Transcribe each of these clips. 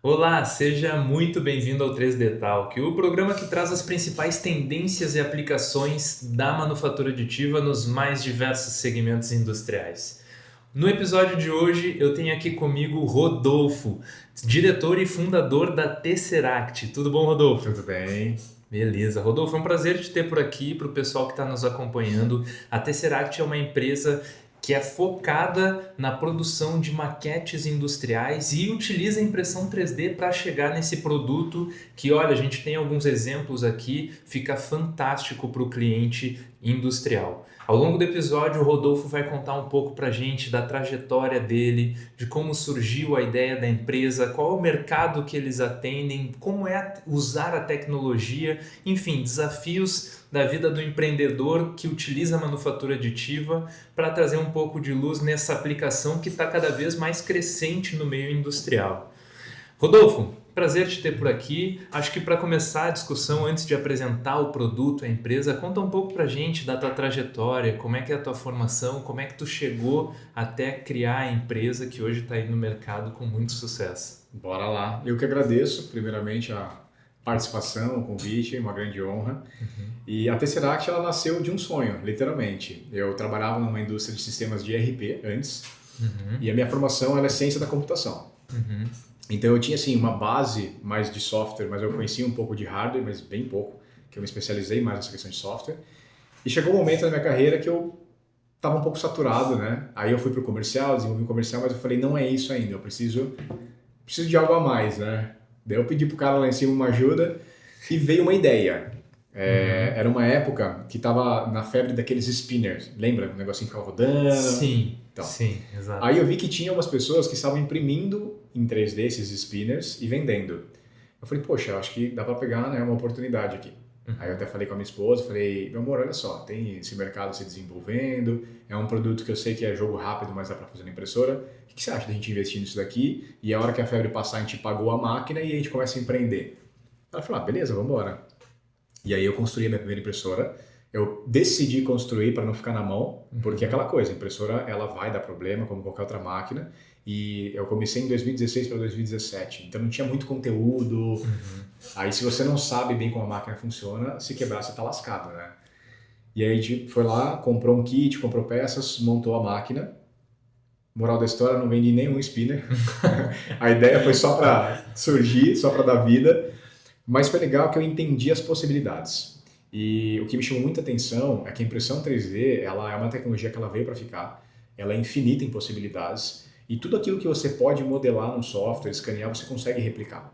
Olá, seja muito bem-vindo ao 3D Talk, o programa que traz as principais tendências e aplicações da manufatura aditiva nos mais diversos segmentos industriais. No episódio de hoje eu tenho aqui comigo o Rodolfo, diretor e fundador da Tesseract. Tudo bom, Rodolfo? Tudo bem. Beleza. Rodolfo, é um prazer te ter por aqui. Para o pessoal que está nos acompanhando, a Tesseract é uma empresa que é focada na produção de maquetes industriais e utiliza a impressão 3D para chegar nesse produto que, olha, a gente tem alguns exemplos aqui, fica fantástico para o cliente industrial. Ao longo do episódio, o Rodolfo vai contar um pouco para a gente da trajetória dele, de como surgiu a ideia da empresa, qual é o mercado que eles atendem, como é usar a tecnologia, enfim, desafios da vida do empreendedor que utiliza a manufatura aditiva para trazer um pouco de luz nessa aplicação que está cada vez mais crescente no meio industrial. Rodolfo, prazer te ter por aqui. Acho que para começar a discussão, antes de apresentar o produto, a empresa, conta um pouco para a gente da tua trajetória, como é que é a tua formação, como é que tu chegou até criar a empresa que hoje está aí no mercado com muito sucesso. Bora lá. Eu que agradeço, primeiramente, a participação, o convite, uma grande honra. E a Tesseract, ela nasceu de um sonho, literalmente. Eu trabalhava numa indústria de sistemas de ERP antes, e a minha formação era ciência da computação. Então eu tinha assim uma base mais de software, mas eu conhecia um pouco de hardware, mas bem pouco, que eu me especializei mais nessa questão de software. E chegou um momento na minha carreira que eu estava um pouco saturado, né? Aí eu fui para o comercial, desenvolvi o comercial, mas eu falei, não é isso ainda, eu preciso de algo a mais, né? Daí eu pedi pro cara lá em cima uma ajuda e veio uma ideia. Era uma época que estava na febre daqueles spinners, lembra? O negocinho ficava rodando. Sim, Então, sim, exato. aí eu vi que tinha umas pessoas que estavam imprimindo em 3D esses spinners e vendendo. Eu falei, poxa, eu acho que dá para pegar, né, uma oportunidade aqui. Aí eu até falei com a minha esposa, falei, meu amor, olha só, tem esse mercado se desenvolvendo, é um produto que eu sei que é jogo rápido, mas dá para fazer na impressora. O que você acha da gente investir nisso daqui? E a hora que a febre passar, a gente pagou a máquina e a gente começa a empreender. Ela falou, beleza, vamos embora. E aí eu construí a minha primeira impressora. Eu decidi construir para não ficar na mão, porque aquela coisa, a impressora ela vai dar problema como qualquer outra máquina. E eu comecei em 2016 para 2017, então não tinha muito conteúdo. Aí se você não sabe bem como a máquina funciona, se quebrar você tá lascado, né? E aí a gente foi lá, comprou um kit, comprou peças, montou a máquina. Moral da história, não vendi nenhum spinner. A ideia foi só para surgir, só para dar vida. Mas foi legal que eu entendi as possibilidades. E o que me chamou muita atenção é que a impressão 3D ela é uma tecnologia que ela veio para ficar. Ela é infinita em possibilidades. E tudo aquilo que você pode modelar num software, escanear, você consegue replicar.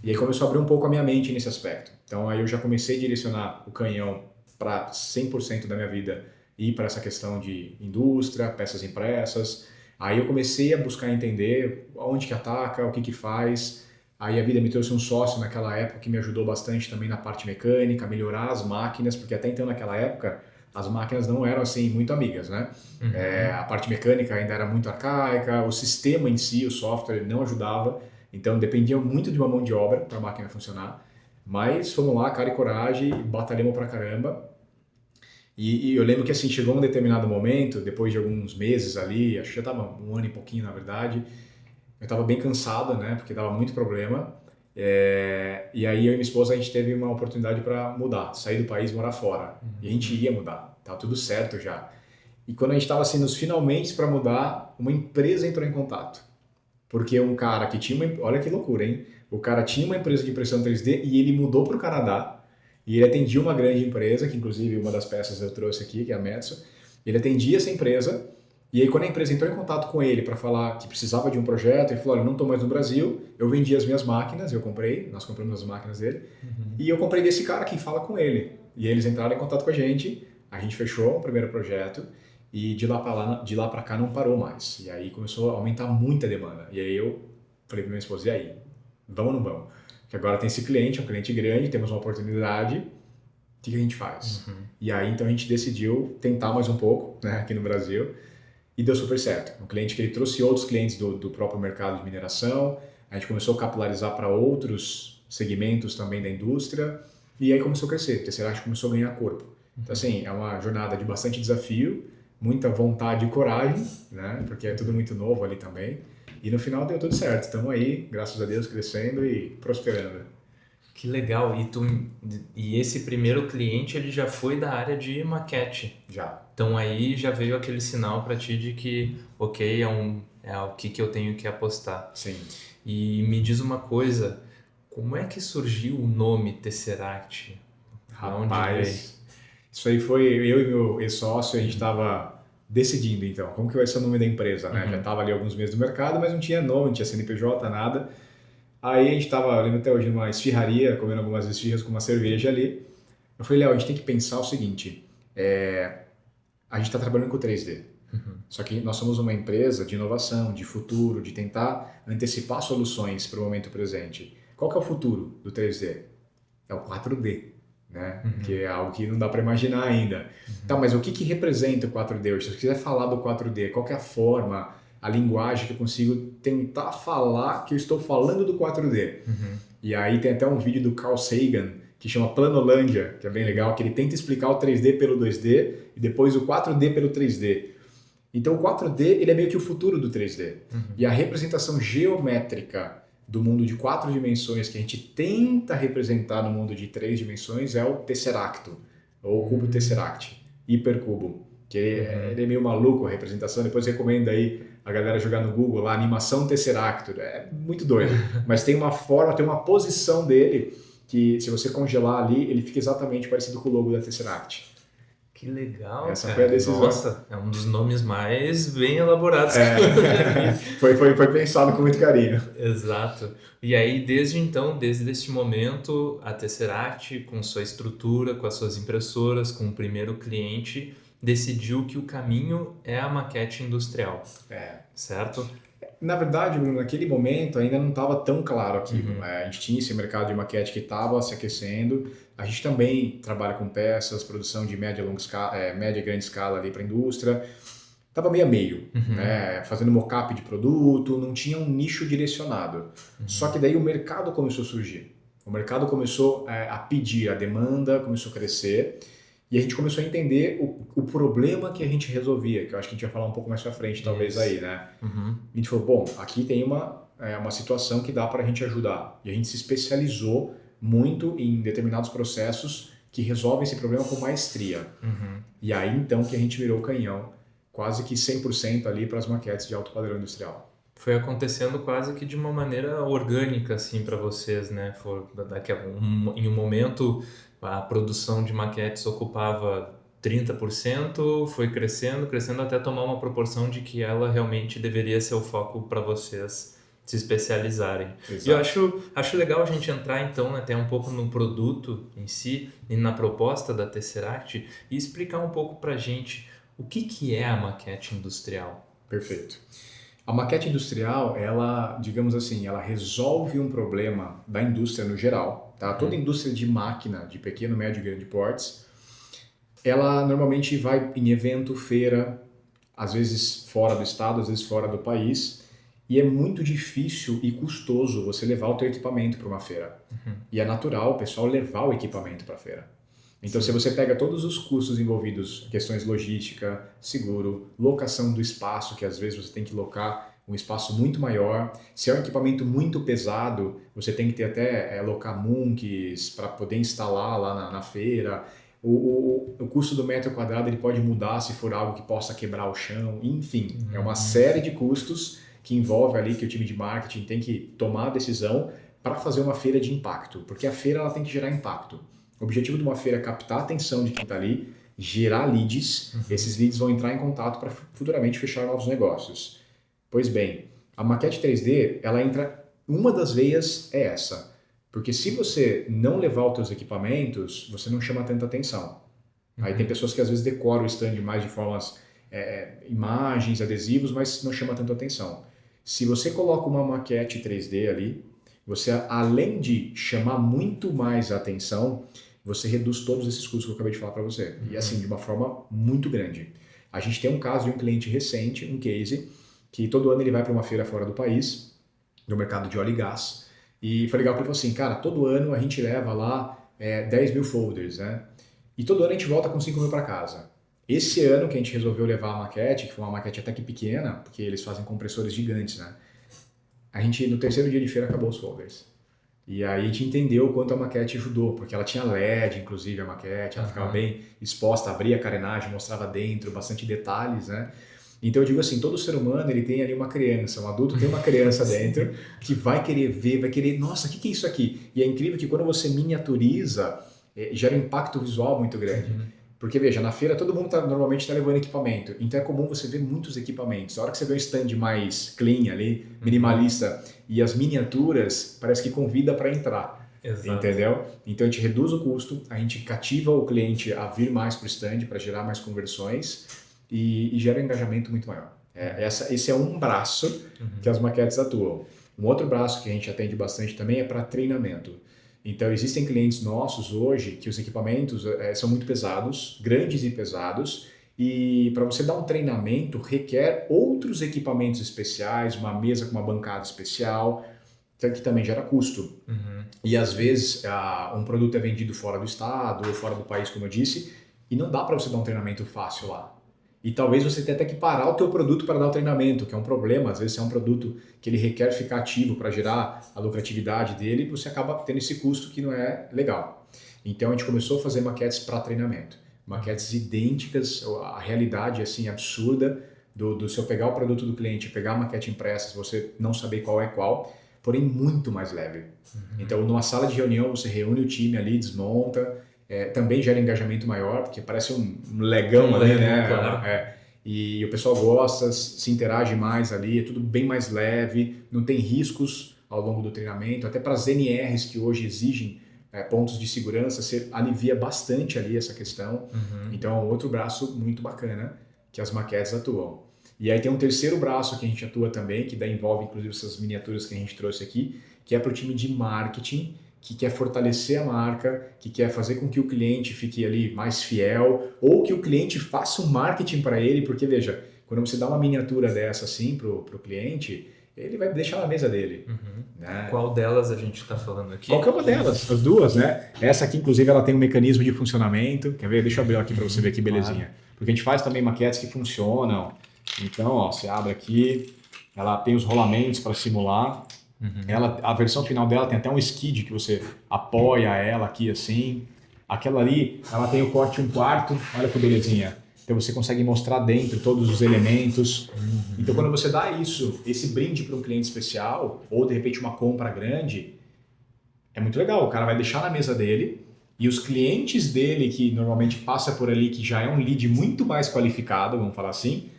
E aí começou a abrir um pouco a minha mente nesse aspecto. Então aí eu já comecei a direcionar o canhão para 100% da minha vida ir para essa questão de indústria, peças impressas. Aí eu comecei a buscar entender onde que ataca, o que que faz. Aí a vida me trouxe um sócio naquela época que me ajudou bastante também na parte mecânica, melhorar as máquinas, porque até então naquela época as máquinas não eram assim muito amigas, né? A parte mecânica ainda era muito arcaica, o sistema em si, o software não ajudava, então dependia muito de uma mão de obra para a máquina funcionar. Mas fomos lá, cara e coragem, batalhamos pra caramba. E eu lembro que assim, chegou um determinado momento, depois de alguns meses ali, acho que já estava um ano e pouquinho na verdade, eu estava bem cansado, né, porque dava muito problema. E aí eu e minha esposa, a gente teve uma oportunidade para mudar, sair do país e morar fora. E a gente ia mudar, tava tudo certo já. E quando a gente estava assim, nos finalmente para mudar, uma empresa entrou em contato. Porque um cara que tinha uma... Olha que loucura, hein? O cara tinha uma empresa de impressão 3D e ele mudou para o Canadá. E ele atendia uma grande empresa, que inclusive uma das peças eu trouxe aqui, que é a Metso. Ele atendia essa empresa. E aí quando a empresa entrou em contato com ele para falar que precisava de um projeto, ele falou, olha, eu não estou mais no Brasil, eu vendi as minhas máquinas, nós compramos as máquinas dele, e eu comprei desse cara que fala com ele. E eles entraram em contato com a gente fechou o primeiro projeto, e de lá para cá não parou mais. E aí começou a aumentar muita demanda. E aí eu falei para minha esposa, e aí, vamos ou não vamos? Porque agora tem esse cliente, é um cliente grande, temos uma oportunidade, o que a gente faz? E aí então a gente decidiu tentar mais um pouco, né, aqui no Brasil, e deu super certo. Um cliente que ele trouxe outros clientes do próprio mercado de mineração, a gente começou a capilarizar para outros segmentos também da indústria, e aí começou a crescer, a Tesseract começou a ganhar corpo. Então, assim, é uma jornada de bastante desafio, muita vontade e coragem, né? Porque é tudo muito novo ali também. E no final deu tudo certo. Estamos aí, graças a Deus, crescendo e prosperando. Que legal. E esse primeiro cliente, ele já foi da área de maquete. Já. Então aí já veio aquele sinal para ti de que, ok, é o que eu tenho que apostar. Sim. E me diz uma coisa, como é que surgiu o nome Tesseract? De onde veio? Rapaz, isso aí foi eu e meu ex-sócio, a gente estava decidindo então, como que vai ser o nome da empresa, né? Já estava ali alguns meses no mercado, mas não tinha nome, não tinha CNPJ, nada. Aí a gente estava, lembro até hoje, numa esfirraria, comendo algumas esfirras com uma cerveja ali. Eu falei, Léo, a gente tem que pensar o seguinte, a gente está trabalhando com 3D. Só que nós somos uma empresa de inovação, de futuro, de tentar antecipar soluções para o momento presente. Qual que é o futuro do 3D? É o 4D, né? Que é algo que não dá para imaginar ainda. Tá, mas o que representa o 4D hoje? Se você quiser falar do 4D, qual que é a forma, a linguagem que eu consigo tentar falar que eu estou falando do 4D? E aí tem até um vídeo do Carl Sagan que chama Planolândia, que é bem legal, que ele tenta explicar o 3D pelo 2D e depois o 4D pelo 3D. Então o 4D ele é meio que o futuro do 3D. E a representação geométrica do mundo de 4 dimensões que a gente tenta representar no mundo de 3 dimensões é o Tesseracto, ou cubo Tesseract, hipercubo. Que ele é meio maluco a representação, depois recomendo aí a galera jogar no Google lá, animação Tesseracto, é muito doido. Mas tem uma forma, tem uma posição dele que se você congelar ali, ele fica exatamente parecido com o logo da Tesseract. Que legal, Essa cara. foi a decisão. Nossa, é um dos nomes mais bem elaborados que eu já vi. Foi pensado com muito carinho. Exato. E aí, desde então, desde este momento, a Tesseract, com sua estrutura, com as suas impressoras, com o primeiro cliente, decidiu que o caminho é a maquete industrial. Certo? Na verdade, Bruno, naquele momento ainda não estava tão claro aquilo. A gente tinha esse mercado de maquete que estava se aquecendo. A gente também trabalha com peças, produção de média e grande escala ali para a indústria. Estava meio a meio, né? Fazendo mock-up de produto, não tinha um nicho direcionado. Só que daí o mercado começou a surgir. O mercado começou a pedir, a demanda começou a crescer. E a gente começou a entender o problema que a gente resolvia, que eu acho que a gente vai falar um pouco mais pra frente, talvez aí, né? A gente falou, bom, aqui tem uma situação que dá para a gente ajudar. E a gente se especializou muito em determinados processos que resolvem esse problema com maestria. E aí, então, que a gente virou o canhão, quase que 100% ali para as maquetes de alto padrão industrial. Foi acontecendo quase que de uma maneira orgânica, assim, para vocês, né? Em um momento, a produção de maquetes ocupava 30%, foi crescendo, crescendo até tomar uma proporção de que ela realmente deveria ser o foco para vocês se especializarem. Exato. E eu acho legal a gente entrar, então, até um pouco no produto em si e na proposta da Tesseract e explicar um pouco para a gente o que é a maquete industrial. Perfeito. A maquete industrial, ela, digamos assim, ela resolve um problema da indústria no geral, tá? Toda indústria de máquina, de pequeno, médio e grande portes, ela normalmente vai em evento, feira, às vezes fora do estado, às vezes fora do país, e é muito difícil e custoso você levar o teu equipamento para uma feira. E é natural o pessoal levar o equipamento para a feira. Então, se você pega todos os custos envolvidos, questões logística, seguro, locação do espaço, que às vezes você tem que locar um espaço muito maior. Se é um equipamento muito pesado, você tem que ter até locar monks para poder instalar lá na feira. O custo do metro quadrado ele pode mudar se for algo que possa quebrar o chão. Enfim, é uma série de custos que envolve ali que o time de marketing tem que tomar a decisão para fazer uma feira de impacto. Porque a feira ela tem que gerar impacto. O objetivo de uma feira é captar a atenção de quem está ali, gerar leads, esses leads vão entrar em contato para futuramente fechar novos negócios. Pois bem, a maquete 3D, ela entra, uma das veias é essa, porque se você não levar os seus equipamentos, você não chama tanta atenção. Aí tem pessoas que às vezes decoram o stand mais de formas, imagens, adesivos, mas não chama tanta atenção. Se você coloca uma maquete 3D ali, você, além de chamar muito mais a atenção, você reduz todos esses custos que eu acabei de falar para você. E assim, de uma forma muito grande. A gente tem um caso de um cliente recente, um case, que todo ano ele vai para uma feira fora do país, no mercado de óleo e gás. E foi legal porque ele falou assim, cara, todo ano a gente leva lá 10 mil folders, né? E todo ano a gente volta com 5 mil para casa. Esse ano que a gente resolveu levar a maquete, que foi uma maquete até que pequena, porque eles fazem compressores gigantes, né? A gente, no terceiro dia de feira, acabou os folders. E aí a gente entendeu o quanto a maquete ajudou, porque ela tinha LED, inclusive, a maquete, ela ficava bem exposta, abria a carenagem, mostrava dentro, bastante detalhes, né? Então eu digo assim, todo ser humano ele tem ali uma criança, um adulto tem uma criança dentro que vai querer ver, vai querer, nossa, o que é isso aqui? E é incrível que quando você miniaturiza, gera um impacto visual muito grande. Porque veja, na feira todo mundo normalmente está levando equipamento, então é comum você ver muitos equipamentos. A hora que você vê um stand mais clean ali, minimalista, e as miniaturas, parece que convida para entrar. Exato. Entendeu? Então a gente reduz o custo, a gente cativa o cliente a vir mais para o stand para gerar mais conversões e gera um engajamento muito maior. Esse é um braço que as maquetes atuam. Um outro braço que a gente atende bastante também é para treinamento. Então, existem clientes nossos hoje que os equipamentos são muito pesados, grandes e pesados, e para você dar um treinamento requer outros equipamentos especiais, uma mesa com uma bancada especial, que também gera custo. E às vezes um produto é vendido fora do estado ou fora do país, como eu disse, e não dá para você dar um treinamento fácil lá. E talvez você tenha até que parar o teu produto para dar o treinamento, que é um problema. Às vezes é um produto que ele requer ficar ativo para gerar a lucratividade dele, e você acaba tendo esse custo que não é legal. Então a gente começou a fazer maquetes para treinamento. Maquetes idênticas, a realidade assim absurda do se eu pegar o produto do cliente, pegar a maquete impressa, você não saber qual é qual, porém muito mais leve. Então numa sala de reunião você reúne o time ali, desmonta, também gera engajamento maior, porque parece um legão ali, né? Claro. E o pessoal gosta, se interage mais ali, é tudo bem mais leve, não tem riscos ao longo do treinamento, até para as NRs que hoje exigem pontos de segurança, você alivia bastante ali essa questão. Então é um outro braço muito bacana que as maquetes atuam. E aí tem um terceiro braço que a gente atua também, que daí envolve inclusive essas miniaturas que a gente trouxe aqui, que é para o time de marketing, que quer fortalecer a marca, que quer fazer com que o cliente fique ali mais fiel, ou que o cliente faça um marketing para ele, porque veja, quando você dá uma miniatura dessa assim pro cliente, ele vai deixar na mesa dele. Né? Qual delas a gente está falando aqui? Qualquer uma delas, as duas, né? Essa aqui, inclusive, ela tem um mecanismo de funcionamento. Quer ver? Deixa eu abrir aqui para você ver que belezinha. Claro. Porque a gente faz também maquetes que funcionam. Então, ó, você abre aqui, ela tem os rolamentos para simular. A versão final dela tem até um skid que você apoia ela aqui assim. Aquela ali, ela tem o corte 1/4, olha que belezinha. Então você consegue mostrar dentro todos os elementos. Então quando você dá esse brinde para um cliente especial, ou de repente uma compra grande, é muito legal. O cara vai deixar na mesa dele e os clientes dele, que normalmente passa por ali, que já é um lead muito mais qualificado, vamos falar assim,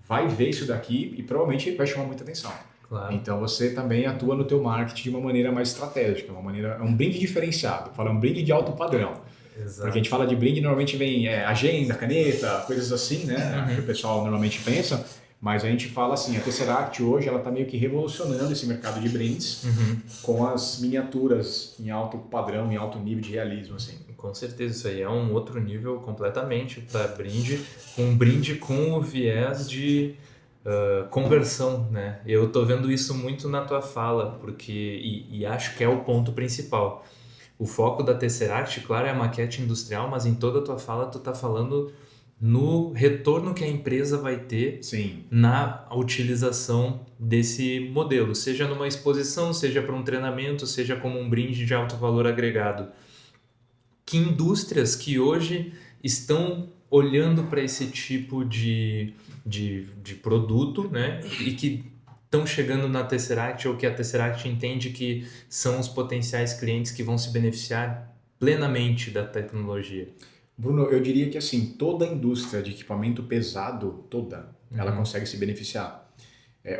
vai ver isso daqui e provavelmente vai chamar muita atenção. Claro. Então você também atua no teu marketing de uma maneira mais estratégica, é um brinde diferenciado, fala um brinde de alto padrão. Exato. Porque a gente fala de brinde, normalmente vem agenda, caneta, coisas assim, né? Que o pessoal normalmente pensa, mas a gente fala assim, a Tesseract hoje ela está meio que revolucionando esse mercado de brindes com as miniaturas em alto padrão, em alto nível de realismo, assim. Com certeza, isso aí é um outro nível completamente para brinde, um brinde com o viés de conversão, né? Eu tô vendo isso muito na tua fala, porque e acho que é o ponto principal. O foco da Tesseract, claro, é a maquete industrial, mas em toda a tua fala tu tá falando no retorno que a empresa vai ter na utilização desse modelo, seja numa exposição, seja para um treinamento, seja como um brinde de alto valor agregado. Que indústrias que hoje estão olhando para esse tipo de produto, né? E que estão chegando na Tesseract ou que a Tesseract entende que são os potenciais clientes que vão se beneficiar plenamente da tecnologia? Bruno, eu diria que assim, toda a indústria de equipamento pesado, ela consegue se beneficiar.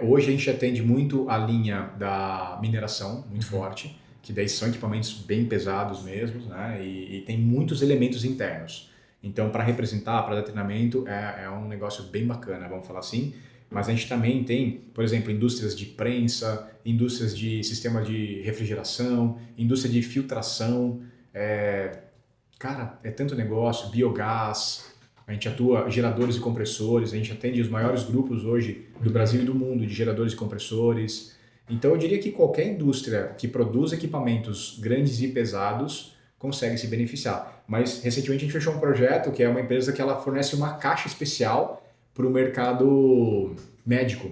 Hoje a gente atende muito a linha da mineração, muito forte, que daí são equipamentos bem pesados mesmo, né? E tem muitos elementos internos. Então, para representar, para dar treinamento, é um negócio bem bacana, vamos falar assim. Mas a gente também tem, por exemplo, indústrias de prensa, indústrias de sistema de refrigeração, indústria de filtração. Cara, é tanto negócio, biogás, a gente atua geradores e compressores, a gente atende os maiores grupos hoje do Brasil e do mundo de geradores e compressores. Então, eu diria que qualquer indústria que produz equipamentos grandes e pesados conseguem se beneficiar. Mas recentemente a gente fechou um projeto que é uma empresa que ela fornece uma caixa especial para o mercado médico.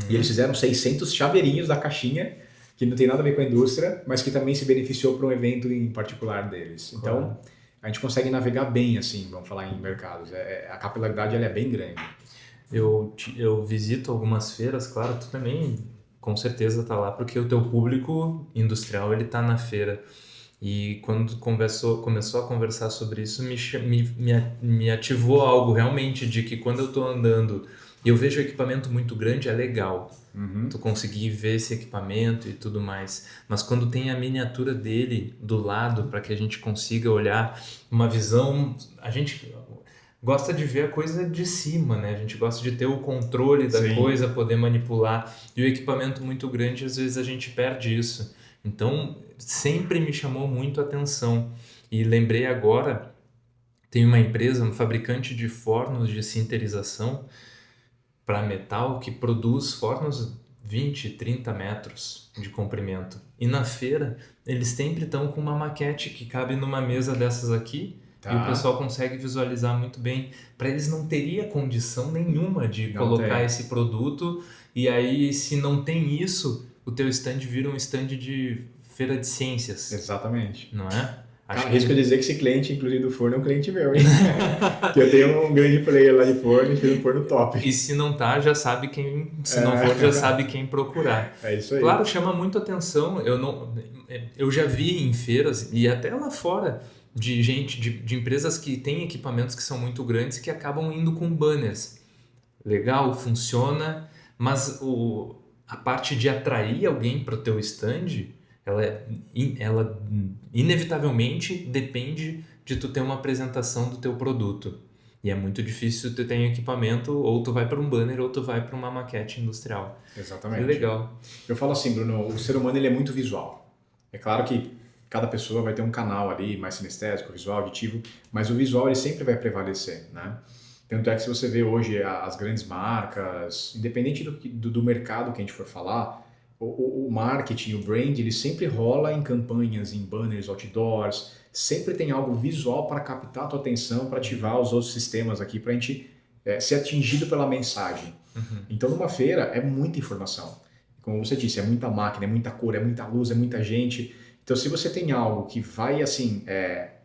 E eles fizeram 600 chaveirinhos da caixinha, que não tem nada a ver com a indústria, mas que também se beneficiou para um evento em particular deles. Então, a gente consegue navegar bem, assim, vamos falar em mercados. A capilaridade ela é bem grande. Eu visito algumas feiras, claro, tu também com certeza tá lá, porque o teu público industrial ele tá na feira. E quando tu começou a conversar sobre isso, me ativou algo realmente de que quando eu tô andando e eu vejo o equipamento muito grande, é legal. Tu conseguir ver esse equipamento e tudo mais. Mas quando tem a miniatura dele do lado, para que a gente consiga olhar uma visão, a gente gosta de ver a coisa de cima, né? A gente gosta de ter o controle da Sim. coisa, poder manipular. E o equipamento muito grande, às vezes a gente perde isso. Então, sempre me chamou muito a atenção. E lembrei agora, tem uma empresa, um fabricante de fornos de sinterização para metal que produz fornos 20, 30 metros de comprimento. E na feira, eles sempre estão com uma maquete que cabe numa mesa dessas aqui e o Tá. pessoal consegue visualizar muito bem. Para eles não teria condição nenhuma de Não colocar tem. esse produto e aí se não tem isso, o teu stand vira um stand de feira de ciências, Exatamente. não é? Cara, risco de dizer que esse cliente, inclusive do forno, é um cliente meu, hein? Que eu tenho um grande player lá de forno e fiz um forno top. E se não tá, já sabe quem, se não for, já sabe quem procurar. É isso aí. Claro, chama muito atenção. Eu já vi em feiras e até lá fora de gente, de empresas que têm equipamentos que são muito grandes que acabam indo com banners. Legal, funciona, mas a parte de atrair alguém para o teu stand, ela inevitavelmente depende de tu ter uma apresentação do teu produto. E é muito difícil tu ter um equipamento, ou tu vai para um banner, ou tu vai para uma maquete industrial. Exatamente. Que legal. Eu falo assim, Bruno, o ser humano ele é muito visual. É claro que cada pessoa vai ter um canal ali mais sinestésico, visual, auditivo, mas o visual ele sempre vai prevalecer, né? Tanto é que se você vê hoje as grandes marcas, independente do mercado que a gente for falar, o marketing, o brand, ele sempre rola em campanhas, em banners, outdoors, sempre tem algo visual para captar a tua atenção, para ativar os outros sistemas aqui, para a gente ser atingido pela mensagem. Então, numa feira, é muita informação. Como você disse, é muita máquina, é muita cor, é muita luz, é muita gente. Então, se você tem algo que vai, assim,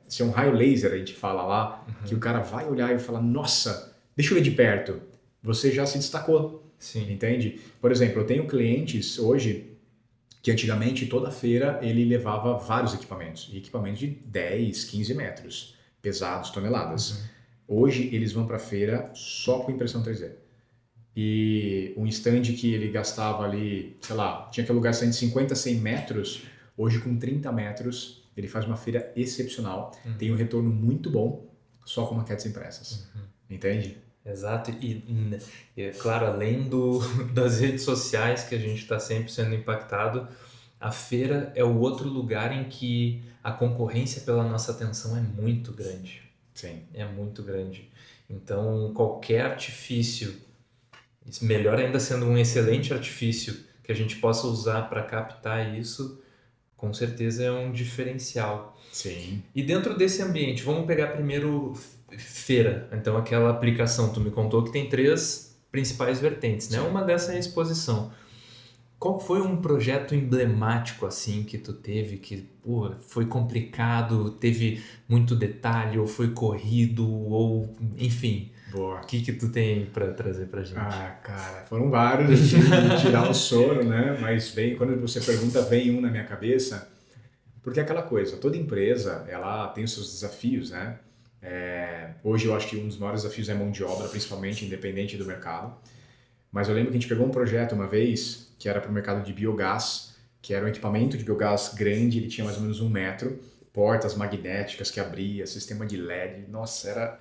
ser um raio laser, a gente fala lá, que o cara vai olhar e falar, nossa, deixa eu ver de perto. Você já se destacou. Sim. Entende? Por exemplo, eu tenho clientes hoje que antigamente toda feira ele levava vários equipamentos, e equipamentos de 10, 15 metros, pesados, toneladas. Hoje eles vão para a feira só com impressão 3D. E um stand que ele gastava ali, sei lá, tinha que alugar stand de 50, 100 metros, hoje com 30 metros ele faz uma feira excepcional, tem um retorno muito bom só com maquetes impressas. Entende? Exato, e claro, além das redes sociais que a gente está sempre sendo impactado, a feira é o outro lugar em que a concorrência pela nossa atenção é muito grande. Sim. É muito grande. Então, qualquer artifício, melhor ainda sendo um excelente artifício que a gente possa usar para captar isso, com certeza é um diferencial. Sim. E dentro desse ambiente, vamos pegar primeiro feira. Então, aquela aplicação, tu me contou que tem 3 principais vertentes, né? Uma dessa é a exposição. Qual foi um projeto emblemático assim que tu teve que foi complicado, teve muito detalhe, ou foi corrido, ou enfim? Boa. O que tu tem para trazer pra gente? Ah, cara, foram vários, eu tive que tirar um sono, né? Mas quando você pergunta, vem um na minha cabeça, porque é aquela coisa, toda empresa, ela tem os seus desafios, né? Hoje eu acho que um dos maiores desafios é a mão de obra, principalmente independente do mercado. Mas eu lembro que a gente pegou um projeto uma vez, que era para o mercado de biogás, que era um equipamento de biogás grande, ele tinha mais ou menos 1 metro, portas magnéticas que abria, sistema de LED, nossa, era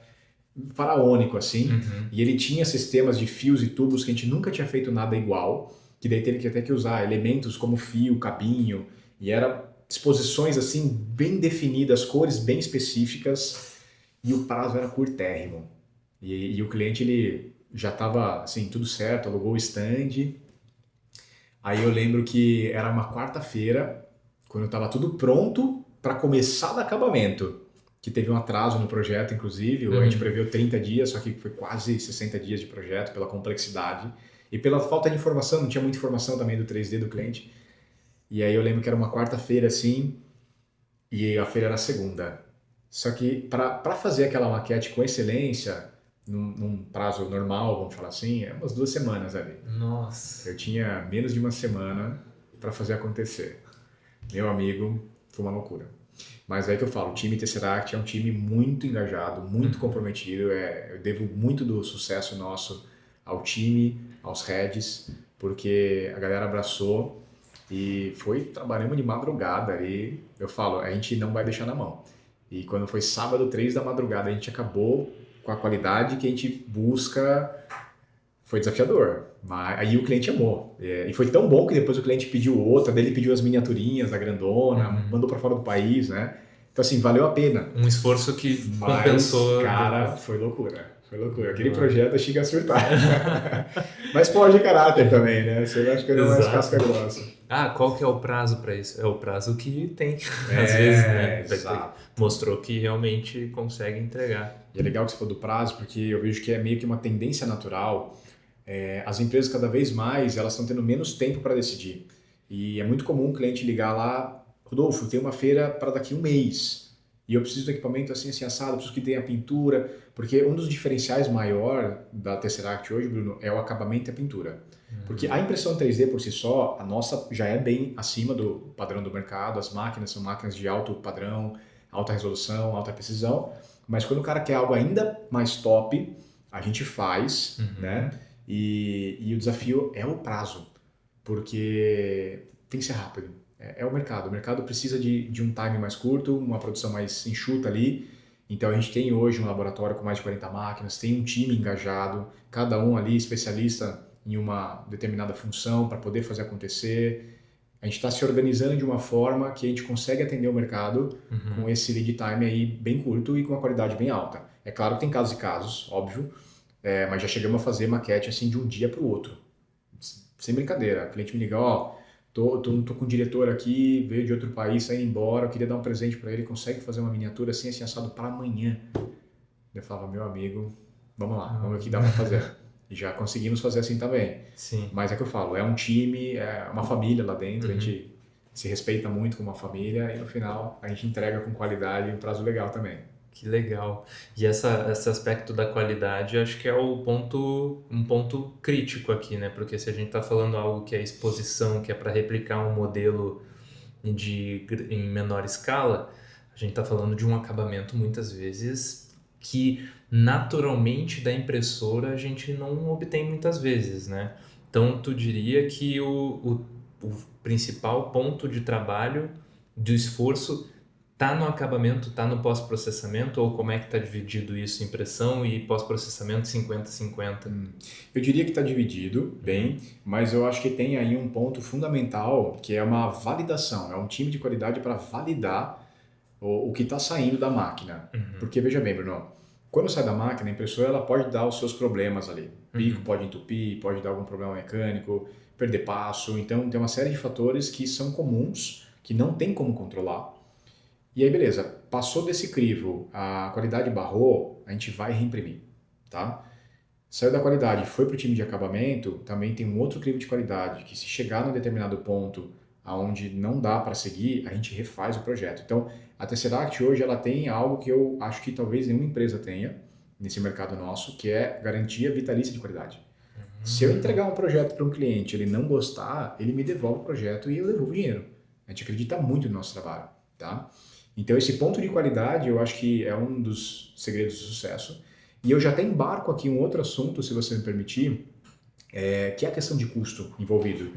faraônico assim. E ele tinha sistemas de fios e tubos que a gente nunca tinha feito nada igual, que daí teve que até que usar elementos como fio, cabinho, e era disposições assim bem definidas, cores bem específicas, e o prazo era curtérrimo. E o cliente ele já estava assim tudo certo, alugou o stand. Aí eu lembro que era uma quarta-feira, quando estava tudo pronto para começar do acabamento, que teve um atraso no projeto, inclusive, a gente preveu 30 dias, só que foi quase 60 dias de projeto pela complexidade e pela falta de informação, não tinha muita informação também do 3D do cliente. E aí eu lembro que era uma quarta-feira assim, e a feira era segunda. Só que para fazer aquela maquete com excelência, num prazo normal, vamos falar assim, é umas 2 semanas ali. Nossa. Eu tinha menos de uma semana para fazer acontecer. Meu amigo, foi uma loucura. Mas é que eu falo, o time Tesseract é um time muito engajado, muito comprometido. Eu devo muito do sucesso nosso ao time, aos heads, porque a galera abraçou e trabalhamos de madrugada ali. Eu falo, a gente não vai deixar na mão. E quando foi sábado, 3 da madrugada, a gente acabou com a qualidade que a gente busca. Foi desafiador, mas aí o cliente amou. E foi tão bom que depois o cliente pediu outra, daí ele pediu as miniaturinhas, a grandona, mandou para fora do país, né? Então, assim, valeu a pena. Um esforço que Mas, compensou. cara, foi loucura. Foi loucura. Aquele projeto eu cheguei a surtar. Mas pode caráter também, né? Você vai ficando mais casca grossa. Qual que é o prazo para isso? É o prazo que tem, às vezes, né? Exato. Mostrou que realmente consegue entregar. E é legal que você falou do prazo, porque eu vejo que é meio que uma tendência natural. As empresas cada vez mais elas estão tendo menos tempo para decidir. E é muito comum o cliente ligar lá, Rodolfo, tem uma feira para daqui a um mês e eu preciso do equipamento assim, assim assado, preciso que tenha pintura, porque um dos diferenciais maior da Tesseract hoje, Bruno, é o acabamento e a pintura. Porque a impressão 3D por si só, a nossa já é bem acima do padrão do mercado, as máquinas são máquinas de alto padrão, alta resolução, alta precisão, mas quando o cara quer algo ainda mais top, a gente faz, né? E o desafio é o prazo, porque tem que ser rápido. É o mercado precisa de um time mais curto, uma produção mais enxuta ali. Então a gente tem hoje um laboratório com mais de 40 máquinas, tem um time engajado, cada um ali especialista em uma determinada função para poder fazer acontecer. A gente está se organizando de uma forma que a gente consegue atender o mercado com esse lead time aí bem curto e com uma qualidade bem alta. É claro que tem casos e casos, óbvio, mas já chegamos a fazer maquete assim de um dia para o outro. Sem brincadeira. O cliente me liga, tô com o diretor aqui, veio de outro país, saindo embora, eu queria dar um presente para ele, consegue fazer uma miniatura assim, assim assado para amanhã. Eu falava, meu amigo, vamos lá, vamos ver o que dá para fazer. E já conseguimos fazer assim também. Sim. Mas é que eu falo, é um time, é uma família lá dentro, a gente se respeita muito como uma família e no final a gente entrega com qualidade e um prazo legal também. Que legal. E esse aspecto da qualidade, acho que é um ponto crítico aqui, né? Porque se a gente está falando algo que é exposição, que é para replicar um modelo em menor escala, a gente está falando de um acabamento muitas vezes que naturalmente da impressora a gente não obtém muitas vezes, né? Então, tu diria que o principal ponto de trabalho, do esforço, tá no acabamento, tá no pós-processamento, ou como é que está dividido isso, impressão e pós-processamento 50-50? Eu diria que está dividido bem, mas eu acho que tem aí um ponto fundamental que é uma validação, é um time de qualidade para validar o que está saindo da máquina. Porque veja bem, Bruno, quando sai da máquina, a impressora ela pode dar os seus problemas ali. Pico pode entupir, pode dar algum problema mecânico, perder passo, então tem uma série de fatores que são comuns, que não tem como controlar. E aí, beleza, passou desse crivo, a qualidade barrou, a gente vai reimprimir, tá? Saiu da qualidade, foi para o time de acabamento, também tem um outro crivo de qualidade, que se chegar num determinado ponto onde não dá para seguir, a gente refaz o projeto. Então, a Tesseract hoje ela tem algo que eu acho que talvez nenhuma empresa tenha nesse mercado nosso, que é garantia vitalícia de qualidade. Se eu entregar um projeto para um cliente, ele não gostar, ele me devolve o projeto e eu devolvo o dinheiro. A gente acredita muito no nosso trabalho, tá? Então, esse ponto de qualidade, eu acho que é um dos segredos do sucesso. E eu já até embarco aqui um outro assunto, se você me permitir, que é a questão de custo envolvido.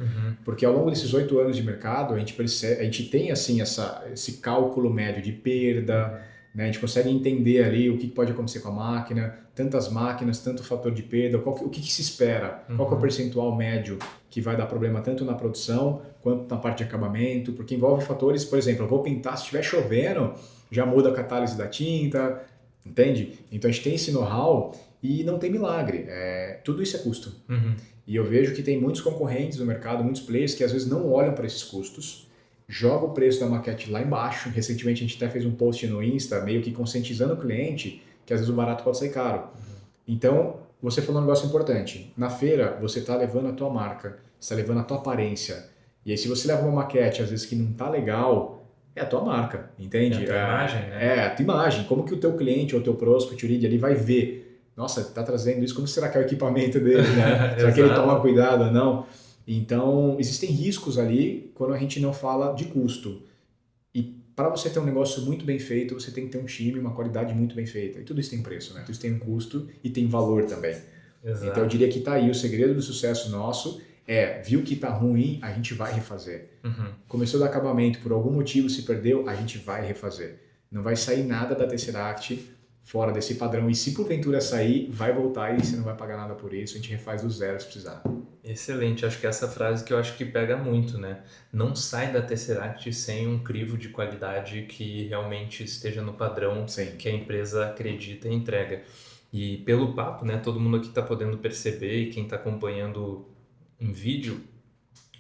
Porque ao longo desses 8 anos de mercado, a gente tem assim, esse cálculo médio de perda, né? A gente consegue entender ali o que pode acontecer com a máquina, tantas máquinas, tanto fator de perda, o que se espera, qual que é o percentual médio que vai dar problema tanto na produção quanto na parte de acabamento, porque envolve fatores, por exemplo, eu vou pintar, se estiver chovendo, já muda a catálise da tinta, entende? Então a gente tem esse know-how e não tem milagre, tudo isso é custo. E eu vejo que tem muitos concorrentes no mercado, muitos players que às vezes não olham para esses custos, joga o preço da maquete lá embaixo. Recentemente a gente até fez um post no Insta, meio que conscientizando o cliente que às vezes o barato pode sair caro. Então, você falou um negócio importante. Na feira, você está levando a tua marca, você está levando a tua aparência. E aí, se você leva uma maquete, às vezes, que não tá legal, é a tua marca, entende? É a tua imagem, né? É a tua imagem. Como que o teu cliente ou o teu prospect, o lead, ele vai ver? Nossa, tá trazendo isso, como será que é o equipamento dele, né? Será que ele toma cuidado ou não? Então, existem riscos ali quando a gente não fala de custo. E para você ter um negócio muito bem feito, você tem que ter um time, uma qualidade muito bem feita. E tudo isso tem preço, né? Tudo isso tem um custo e tem valor também. Exato. Então eu diria que tá aí o segredo do sucesso nosso viu que tá ruim, a gente vai refazer. Começou do acabamento, por algum motivo se perdeu, a gente vai refazer. Não vai sair nada da Tesseract fora desse padrão. E se porventura sair, vai voltar e você não vai pagar nada por isso. A gente refaz do zero se precisar. Excelente, acho que essa frase que eu acho que pega muito, né? Não sai da Tesseract sem um crivo de qualidade que realmente esteja no padrão Sim. que a empresa acredita e entrega. E pelo papo, né? Todo mundo aqui está podendo perceber e quem está acompanhando em vídeo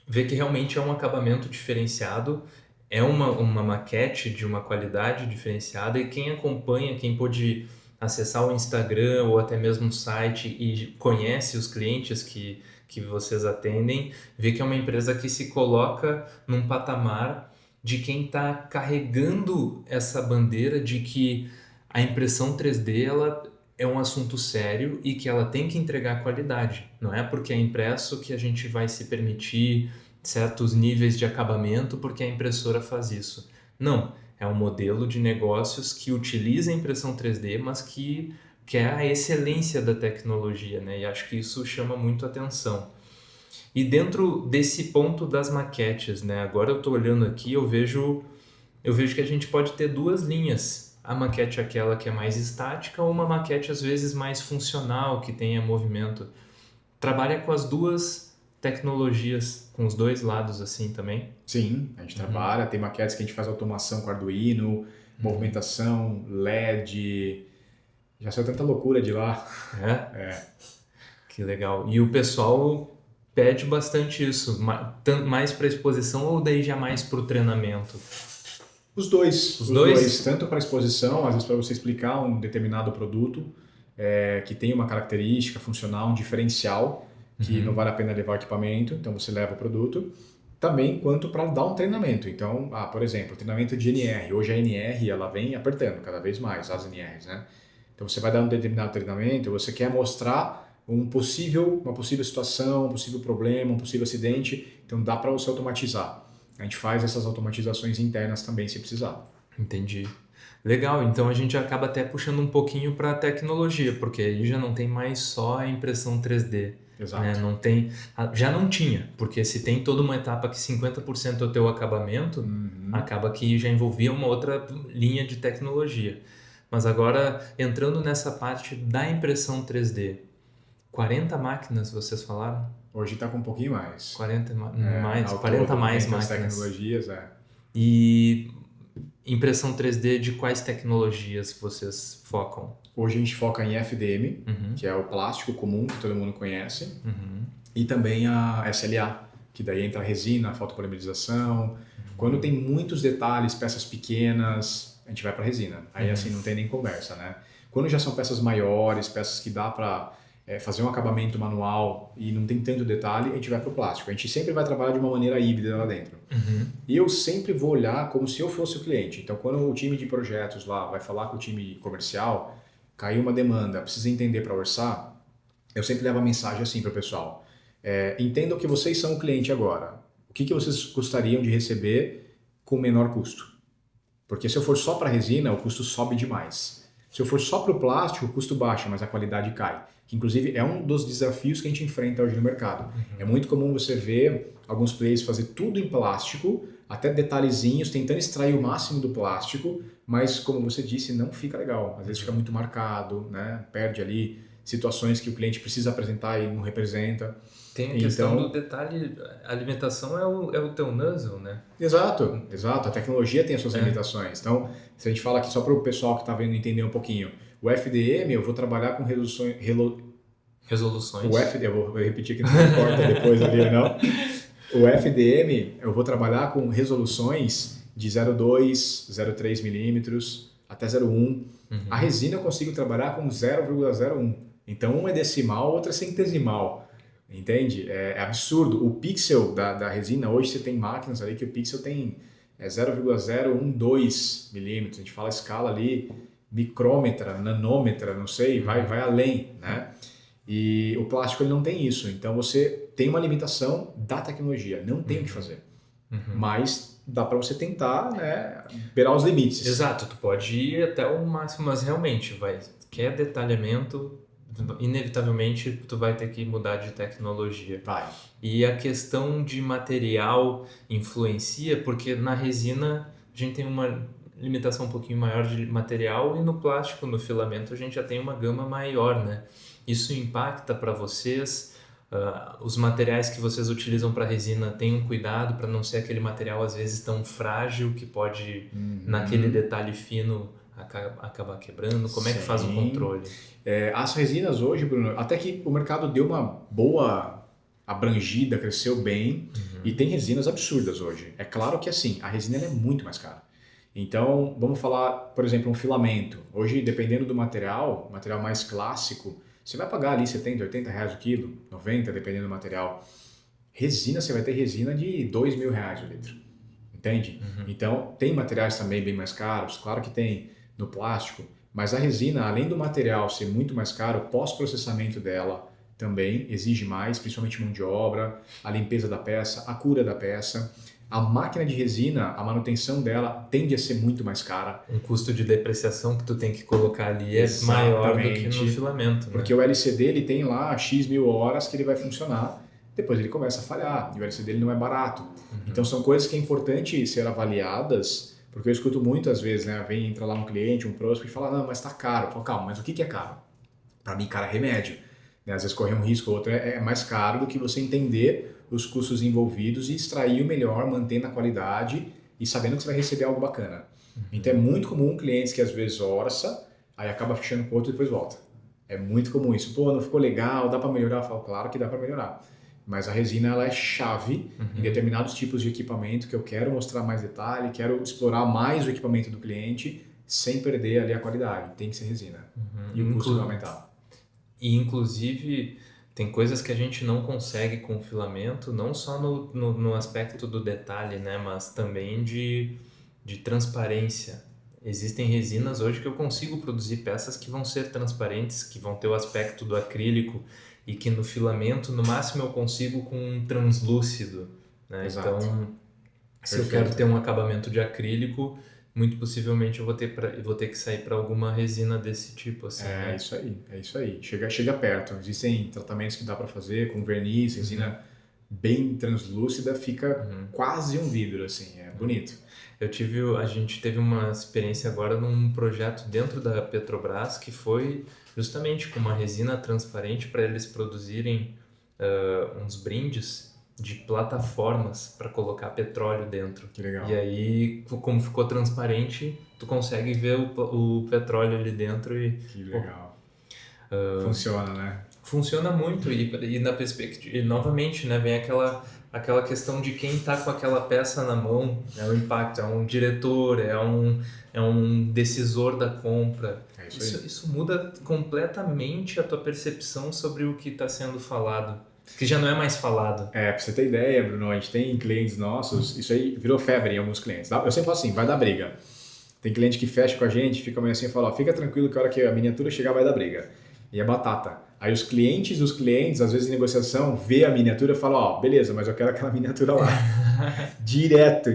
vê que realmente é um acabamento diferenciado, é uma maquete de uma qualidade diferenciada e quem acompanha, quem pôde acessar o Instagram ou até mesmo o site e conhece os clientes que vocês atendem, vê que é uma empresa que se coloca num patamar de quem está carregando essa bandeira de que a impressão 3D ela é um assunto sério e que ela tem que entregar qualidade. Não é porque é impresso que a gente vai se permitir certos níveis de acabamento porque a impressora faz isso. Não, é um modelo de negócios que utiliza a impressão 3D, mas que é a excelência da tecnologia, né? E acho que isso chama muito atenção. E dentro desse ponto das maquetes, né? Agora eu estou olhando aqui, eu vejo que a gente pode ter duas linhas. A maquete é aquela que é mais estática ou uma maquete às vezes mais funcional, que tenha movimento. Trabalha com as duas tecnologias, com os dois lados assim também? Sim, a gente trabalha, tem maquetes que a gente faz automação com Arduino, movimentação, LED, já saiu tanta loucura de lá. É? Que legal. E o pessoal pede bastante isso, mais para exposição ou daí já mais para o treinamento? Os dois, tanto para exposição, às vezes para você explicar um determinado produto que tem uma característica funcional, um diferencial, que não vale a pena levar o equipamento, então você leva o produto. Também quanto para dar um treinamento. Então, por exemplo, treinamento de NR. Hoje a NR ela vem apertando cada vez mais, as NRs, né? Então você vai dar um determinado treinamento, você quer mostrar uma possível situação, um possível problema, um possível acidente, então dá para você automatizar. A gente faz essas automatizações internas também se precisar. Entendi. Legal, então a gente acaba até puxando um pouquinho para a tecnologia, porque aí já não tem mais só a impressão 3D. Exato. Né? Não tem, já não tinha, porque se tem toda uma etapa que 50% é o teu acabamento, acaba que já envolvia uma outra linha de tecnologia. Mas agora, entrando nessa parte da impressão 3D, 40 máquinas vocês falaram? Hoje está com um pouquinho mais. 40 mais máquinas. Tecnologias, E impressão 3D de quais tecnologias vocês focam? Hoje a gente foca em FDM, que é o plástico comum que todo mundo conhece, e também a SLA, que daí entra a resina, a fotopolimerização. Quando tem muitos detalhes, peças pequenas, a gente vai para a resina. Aí assim não tem nem conversa, né? Quando já são peças maiores, peças que dá para fazer um acabamento manual e não tem tanto detalhe, a gente vai para o plástico. A gente sempre vai trabalhar de uma maneira híbrida lá dentro. E eu sempre vou olhar como se eu fosse o cliente. Então, quando o time de projetos lá vai falar com o time comercial, caiu uma demanda, precisa entender para orçar, eu sempre levo a mensagem assim para o pessoal. Entendam que vocês são o cliente agora. O que vocês gostariam de receber com menor custo? Porque se eu for só para resina, o custo sobe demais. Se eu for só para o plástico, o custo baixa, mas a qualidade cai. Que, inclusive, é um dos desafios que a gente enfrenta hoje no mercado. É muito comum você ver alguns players fazer tudo em plástico, até detalhezinhos, tentando extrair o máximo do plástico, mas, como você disse, não fica legal. Às vezes fica muito marcado, né? Perde ali situações que o cliente precisa apresentar e não representa. Tem a questão do detalhe, a alimentação é o teu nozzle, né? Exato. A tecnologia tem as suas limitações. Então, se a gente fala aqui só para o pessoal que está vendo entender um pouquinho, o FDM eu vou trabalhar com resoluções. Resoluções. O FDM, eu vou repetir que não importa depois ali, não. O FDM, eu vou trabalhar com resoluções de 0,2, 0,3 milímetros até 0,1. A resina eu consigo trabalhar com 0,01. Então, um é decimal, outro é centesimal. Entende? É absurdo. O pixel da resina, hoje você tem máquinas ali que o pixel tem 0,012 milímetros. A gente fala a escala ali, micrômetra, nanômetra, não sei, vai além, né? E o plástico ele não tem isso. Então, você tem uma limitação da tecnologia. Não tem o que fazer. Mas dá para você tentar, né, beirar os limites. Exato, tu pode ir até o máximo, mas realmente, quer detalhamento, inevitavelmente tu vai ter que mudar de tecnologia. Vai. E a questão de material influencia, porque na resina a gente tem uma limitação um pouquinho maior de material e no plástico, no filamento, a gente já tem uma gama maior, né? Isso impacta para vocês? Os materiais que vocês utilizam para resina, tenham cuidado para não ser aquele material às vezes tão frágil que pode, naquele detalhe fino, acabar quebrando. Como é que faz o controle? As resinas hoje, Bruno, até que o mercado deu uma boa abrangida, cresceu bem e tem resinas absurdas hoje. É claro que assim, a resina ela é muito mais cara. Então, vamos falar, por exemplo, um filamento. Hoje, dependendo do material mais clássico, você vai pagar ali 70, 80 reais o quilo, 90, dependendo do material. Resina, você vai ter resina de R$ 2.000 o litro, entende? Então, tem materiais também bem mais caros, claro que tem no plástico, mas a resina, além do material ser muito mais caro, o pós-processamento dela também exige mais, principalmente mão de obra, a limpeza da peça, a cura da peça. A máquina de resina, a manutenção dela tende a ser muito mais cara. Um custo de depreciação que tu tem que colocar ali é maior do que no filamento, né? Porque o LCD ele tem lá X mil horas que ele vai funcionar, depois ele começa a falhar, e o LCD ele não é barato. Então são coisas que é importante ser avaliadas, porque eu escuto muitas vezes, né? Entra lá um cliente, um prospect e fala, não, mas tá caro. Eu falo, calma, mas o que é caro? Para mim, cara, é remédio. Né? Às vezes correr um risco ou outro é mais caro do que você entender os custos envolvidos e extrair o melhor, mantendo a qualidade e sabendo que você vai receber algo bacana. Então é muito comum clientes que às vezes orça, aí acaba fechando com outro e depois volta. É muito comum isso. Pô, não ficou legal, dá para melhorar? Eu falo, claro que dá para melhorar. Mas a resina ela é chave em determinados tipos de equipamento que eu quero mostrar mais detalhe, quero explorar mais o equipamento do cliente sem perder ali a qualidade. Tem que ser resina. E o custo vai aumentar. E inclusive tem coisas que a gente não consegue com o filamento, não só no aspecto do detalhe, né, mas também de transparência. Existem resinas hoje que eu consigo produzir peças que vão ser transparentes, que vão ter o aspecto do acrílico e que no filamento, no máximo, eu consigo com um translúcido, né? Então, se eu quero ter um acabamento de acrílico, muito possivelmente eu vou ter que sair para alguma resina desse tipo, assim. É isso aí. Chega perto. Existem tratamentos que dá para fazer com verniz, resina bem translúcida, fica quase um vidro, assim, é bonito. A gente teve uma experiência agora num projeto dentro da Petrobras que foi justamente com uma resina transparente para eles produzirem uns brindes de plataformas para colocar petróleo dentro. Que legal. E aí, como ficou transparente, tu consegue ver o petróleo ali dentro e... Que legal. Funciona, né? Funciona muito e na perspectiva... E novamente, né, vem aquela questão de quem está com aquela peça na mão, é o impacto, é um diretor, é um decisor da compra. Isso muda completamente a tua percepção sobre o que está sendo falado, que já não é mais falado. Pra você ter ideia, Bruno, a gente tem clientes nossos, isso aí virou febre em alguns clientes. Eu sempre falo assim, vai dar briga. Tem cliente que fecha com a gente, fica meio assim e fala, ó, fica tranquilo que a hora que a miniatura chegar vai dar briga. E é batata. Aí os clientes, às vezes em negociação, vê a miniatura e fala, ó, beleza, mas eu quero aquela miniatura lá. direto.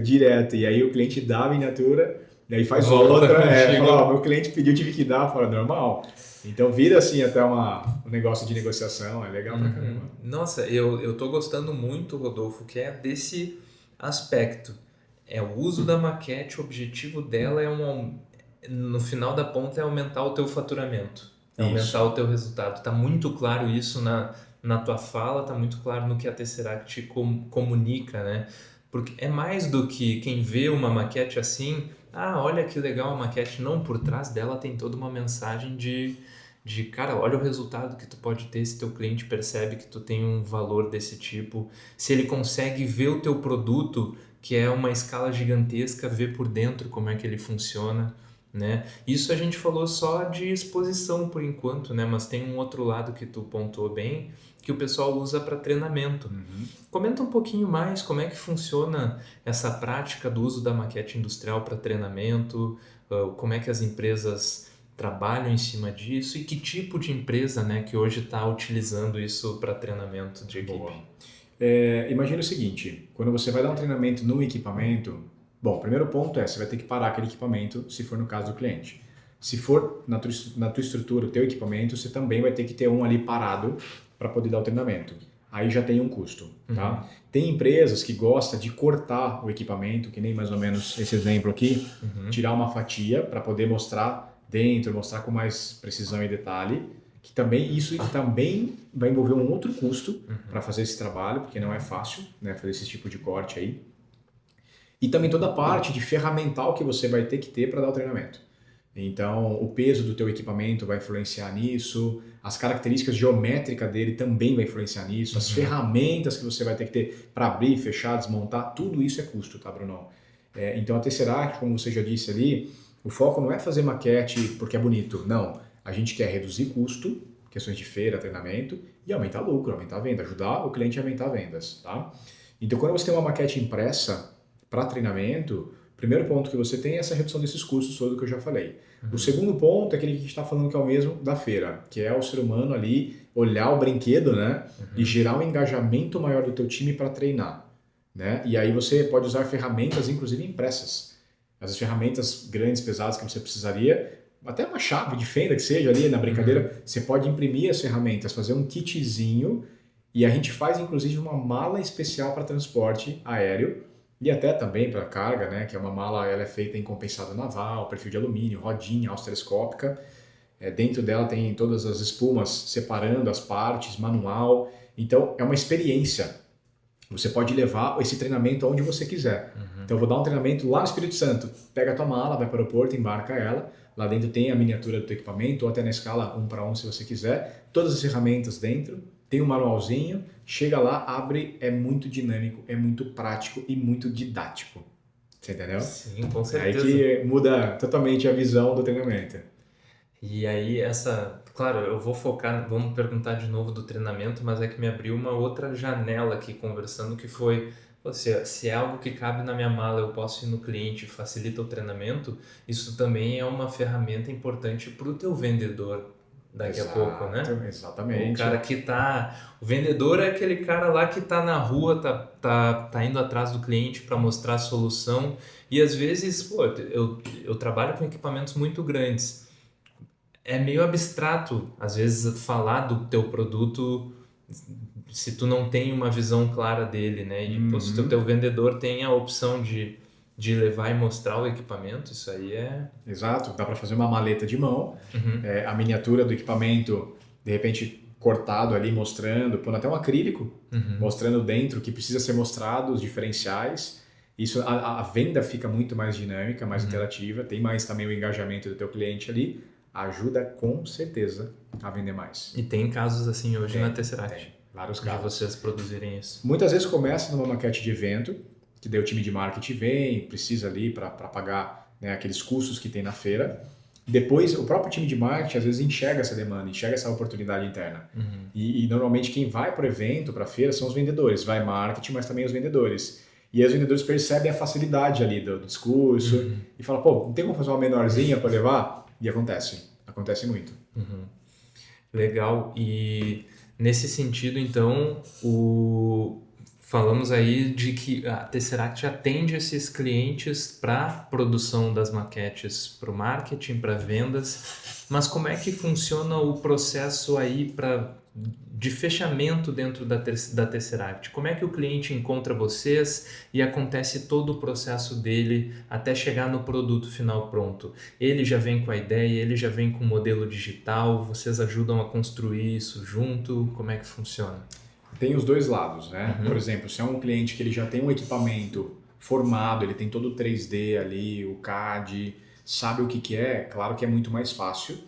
E aí o cliente dá a miniatura, e aí faz outra. Fala, ó, meu cliente pediu, tive que dar, fala, normal. Então vira assim até um negócio de negociação, é legal pra caramba. Nossa, eu tô gostando muito, Rodolfo, que é desse aspecto. É o uso da maquete, o objetivo dela no final da ponta é aumentar o teu faturamento. Aumentar o teu resultado. Tá muito claro isso na tua fala, tá muito claro no que a Tesseract comunica, né? Porque é mais do que quem vê uma maquete assim, olha que legal a maquete. Não, por trás dela tem toda uma mensagem de de, cara, olha o resultado que tu pode ter se teu cliente percebe que tu tem um valor desse tipo, se ele consegue ver o teu produto, que é uma escala gigantesca, ver por dentro como é que ele funciona, né? Isso a gente falou só de exposição por enquanto, né? Mas tem um outro lado que tu pontuou bem, que o pessoal usa para treinamento. Comenta um pouquinho mais como é que funciona essa prática do uso da maquete industrial para treinamento, como é que as empresas trabalham em cima disso e que tipo de empresa, né, que hoje está utilizando isso para treinamento de equipe. Boa. Imagina o seguinte, quando você vai dar um treinamento num equipamento, bom, o primeiro ponto você vai ter que parar aquele equipamento, se for no caso do cliente. Se for na tua estrutura, o teu equipamento, você também vai ter que ter um ali parado para poder dar o treinamento. Aí já tem um custo, tá? Tem empresas que gostam de cortar o equipamento, que nem mais ou menos esse exemplo aqui, tirar uma fatia para poder mostrar dentro, mostrar com mais precisão e detalhe, que também isso também vai envolver um outro custo para fazer esse trabalho, porque não é fácil, né, fazer esse tipo de corte aí. E também toda a parte de ferramental que você vai ter que ter para dar o treinamento. Então, o peso do teu equipamento vai influenciar nisso, as características geométricas dele também vai influenciar nisso, as ferramentas que você vai ter que ter para abrir, fechar, desmontar, tudo isso é custo, tá, Brunão? Então, a Tesseract, como você já disse ali, o foco não é fazer maquete porque é bonito, não. A gente quer reduzir custo, questões de feira, treinamento, e aumentar lucro, aumentar a venda, ajudar o cliente a aumentar vendas, tá? Então, quando você tem uma maquete impressa para treinamento, o primeiro ponto que você tem é essa redução desses custos, todo o que eu já falei. O segundo ponto é aquele que a gente está falando que é o mesmo da feira, que é o ser humano ali olhar o brinquedo, né, e gerar um engajamento maior do teu time para treinar, né? E aí você pode usar ferramentas, inclusive impressas. As ferramentas grandes, pesadas que você precisaria, até uma chave de fenda que seja ali na brincadeira, você pode imprimir as ferramentas, fazer um kitzinho, e a gente faz inclusive uma mala especial para transporte aéreo e até também para carga, né, que é uma mala, ela é feita em compensado naval, perfil de alumínio, rodinha, alça telescópica. Dentro dela tem todas as espumas separando as partes, manual. Então é uma experiência. Você pode levar esse treinamento aonde você quiser. Então eu vou dar um treinamento lá no Espírito Santo. Pega a tua mala, vai para o aeroporto, embarca ela. Lá dentro tem a miniatura do teu equipamento, ou até na escala 1:1 se você quiser. Todas as ferramentas dentro. Tem um manualzinho. Chega lá, abre, é muito dinâmico, é muito prático e muito didático. Você entendeu? Sim, com certeza. Aí que muda totalmente a visão do treinamento. E aí claro, eu vou focar, vamos perguntar de novo do treinamento, mas é que me abriu uma outra janela aqui conversando que foi, se é algo que cabe na minha mala, eu posso ir no cliente e facilita o treinamento, isso também é uma ferramenta importante para o teu vendedor daqui a pouco, né? Exatamente. O cara que o vendedor é aquele cara lá que tá na rua, tá indo atrás do cliente para mostrar a solução, e às vezes, eu trabalho com equipamentos muito grandes. É meio abstrato, às vezes, falar do teu produto se tu não tem uma visão clara dele, né? E se o teu vendedor tem a opção de levar e mostrar o equipamento, isso aí é... Exato, dá para fazer uma maleta de mão, a miniatura do equipamento, de repente cortado ali, mostrando, pondo até um acrílico, mostrando dentro o que precisa ser mostrado, os diferenciais. Isso, a venda fica muito mais dinâmica, mais interativa, tem mais também o engajamento do teu cliente ali, ajuda com certeza a vender mais. E tem casos assim hoje na Tesseract? Tem, vários casos. De vocês produzirem isso? Muitas vezes começa numa maquete de evento, que daí o time de marketing vem, precisa ali para pagar, né, aqueles custos que tem na feira. Depois, o próprio time de marketing às vezes enxerga essa demanda, enxerga essa oportunidade interna. E normalmente quem vai para o evento, para a feira, são os vendedores. Vai marketing, mas também os vendedores. E aí os vendedores percebem a facilidade ali do discurso e falam, pô, não tem como fazer uma menorzinha para levar? E acontece muito. Legal. E nesse sentido, então, falamos aí de que a Tesseract atende esses clientes para produção das maquetes para o marketing, para vendas, mas como é que funciona o processo aí de fechamento dentro da Tesseract? Como é que o cliente encontra vocês e acontece todo o processo dele até chegar no produto final pronto? Ele já vem com a ideia, ele já vem com o modelo digital, vocês ajudam a construir isso junto? Como é que funciona? Tem os dois lados, né? Por exemplo, se é um cliente que ele já tem um equipamento formado, ele tem todo o 3D ali, o CAD, sabe o que é, claro que é muito mais fácil.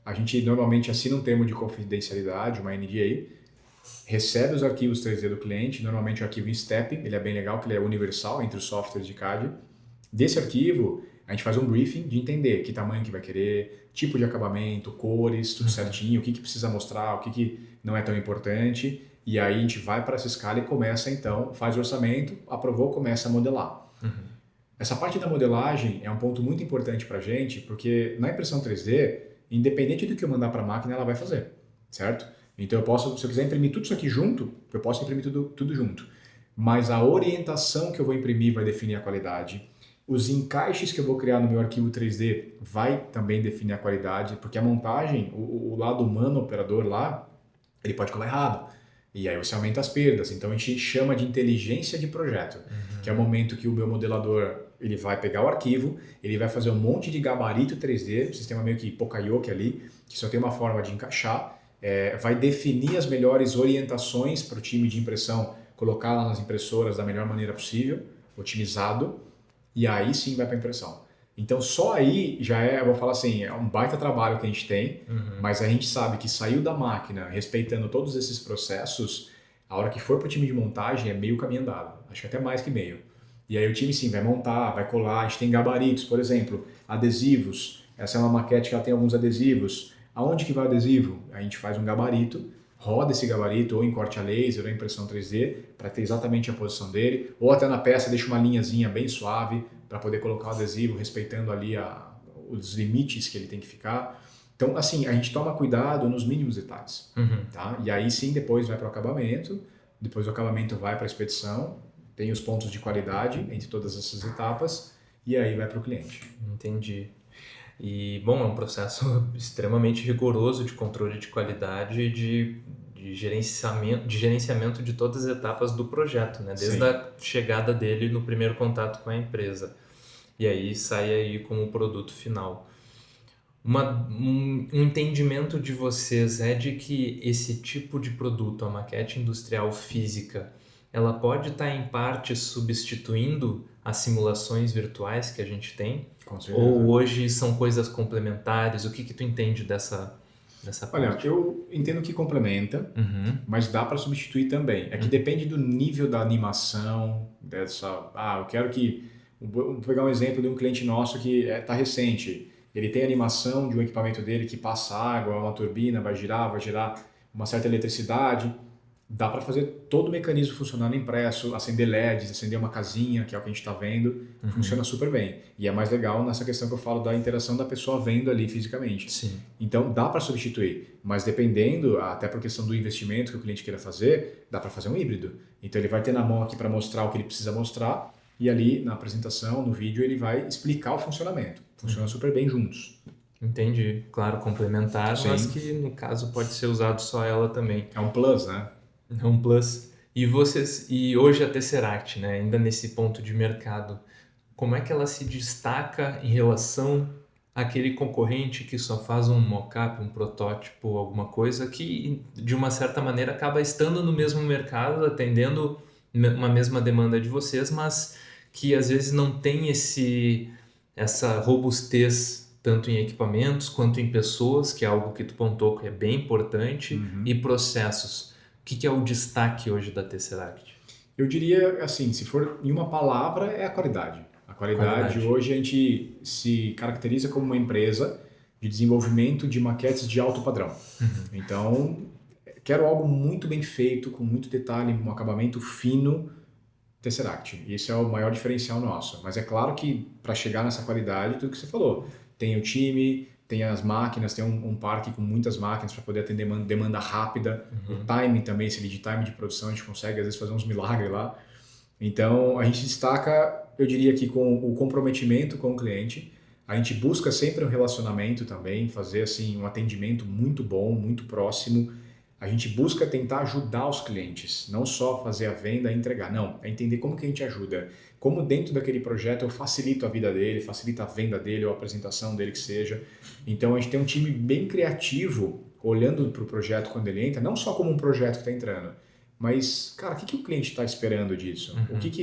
a gente normalmente assina um termo de confidencialidade, uma NDA, recebe os arquivos 3D do cliente, normalmente o arquivo em STEP, ele é bem legal, que ele é universal entre os softwares de CAD. Desse arquivo, a gente faz um briefing de entender que tamanho que vai querer, tipo de acabamento, cores, tudo certinho, o que precisa mostrar, o que não é tão importante. E aí a gente vai para essa escala e começa então, faz o orçamento, aprovou, começa a modelar. Essa parte da modelagem é um ponto muito importante para a gente, porque na impressão 3D, independente do que eu mandar para a máquina, ela vai fazer, certo? Então eu posso, se eu quiser imprimir tudo isso aqui junto, eu posso imprimir tudo junto. Mas a orientação que eu vou imprimir vai definir a qualidade. Os encaixes que eu vou criar no meu arquivo 3D vai também definir a qualidade, porque a montagem, o lado humano, o operador lá, ele pode colar errado. E aí você aumenta as perdas. Então a gente chama de inteligência de projeto, que é o momento que o meu modelador ele vai pegar o arquivo, ele vai fazer um monte de gabarito 3D, um sistema meio que Poka-yoke ali, que só tem uma forma de encaixar, vai definir as melhores orientações para o time de impressão, colocar lá nas impressoras da melhor maneira possível, otimizado, e aí sim vai para a impressão. Então só aí já eu vou falar assim, é um baita trabalho que a gente tem, mas a gente sabe que saiu da máquina respeitando todos esses processos, a hora que for para o time de montagem é meio caminho andado, acho que até mais que meio. E aí o time sim vai montar, vai colar, a gente tem gabaritos, por exemplo, adesivos, essa é uma maquete que ela tem alguns adesivos. Aonde que vai o adesivo? A gente faz um gabarito, roda esse gabarito ou em corte a laser ou em impressão 3D para ter exatamente a posição dele, ou até na peça deixa uma linhazinha bem suave para poder colocar o adesivo respeitando ali os limites que ele tem que ficar. Então, assim, a gente toma cuidado nos mínimos detalhes. Tá? E aí sim, depois vai para o acabamento, depois do acabamento vai para a expedição, tem os pontos de qualidade entre todas essas etapas e aí vai para o cliente. Entendi. E, bom, é um processo extremamente rigoroso de controle de qualidade de gerenciamento de todas as etapas do projeto, né? Desde a chegada dele no primeiro contato com a empresa. E aí sai aí como produto final. Um entendimento de vocês é de que esse tipo de produto, a maquete industrial física, ela pode estar em parte substituindo as simulações virtuais que a gente tem? Com certeza. Ou hoje são coisas complementares? O que tu entende dessa Olha, parte? eu entendo que complementa, mas dá para substituir também. É que depende do nível da animação, eu quero que... Vou pegar um exemplo de um cliente nosso que está recente. Ele tem animação de um equipamento dele que passa água, uma turbina, vai gerar uma certa eletricidade. Dá para fazer todo o mecanismo funcionar no impresso, acender LEDs, acender uma casinha, que é o que a gente está vendo, funciona super bem. E é mais legal nessa questão que eu falo da interação da pessoa vendo ali fisicamente. Sim. Então dá para substituir, mas dependendo, até por questão do investimento que o cliente queira fazer, dá para fazer um híbrido. Então ele vai ter na mão aqui para mostrar o que ele precisa mostrar e ali na apresentação, no vídeo, ele vai explicar o funcionamento. Funciona super bem juntos. Entendi. Claro, complementar, Sim. mas que no caso pode ser usado só ela também. É um plus, né? É um plus. E hoje a Tesseract, né, ainda nesse ponto de mercado, como é que ela se destaca em relação àquele concorrente que só faz um mock-up, um protótipo, alguma coisa que de uma certa maneira acaba estando no mesmo mercado, atendendo uma mesma demanda de vocês, mas que às vezes não tem essa robustez tanto em equipamentos quanto em pessoas, que é algo que tu pontou que é bem importante, e processos. O que é o destaque hoje da Tesseract? Eu diria assim, se for em uma palavra, é a qualidade. A qualidade hoje a gente se caracteriza como uma empresa de desenvolvimento de maquetes de alto padrão. Então, quero algo muito bem feito, com muito detalhe, um acabamento fino, Tesseract. E esse é o maior diferencial nosso. Mas é claro que para chegar nessa qualidade, tudo que você falou, tem o time, tem as máquinas, tem um parque com muitas máquinas para poder atender demanda rápida, o time também, esse lead time de produção, a gente consegue às vezes fazer uns milagres lá. Então a gente destaca, eu diria que com o comprometimento com o cliente, a gente busca sempre um relacionamento também, fazer assim um atendimento muito bom, muito próximo. A gente busca tentar ajudar os clientes, não só fazer a venda e entregar, não, é entender como que a gente ajuda, como dentro daquele projeto eu facilito a vida dele, facilito a venda dele ou a apresentação dele que seja. Então a gente tem um time bem criativo, olhando para o projeto quando ele entra, não só como um projeto que está entrando, mas, cara, o que o cliente está esperando disso?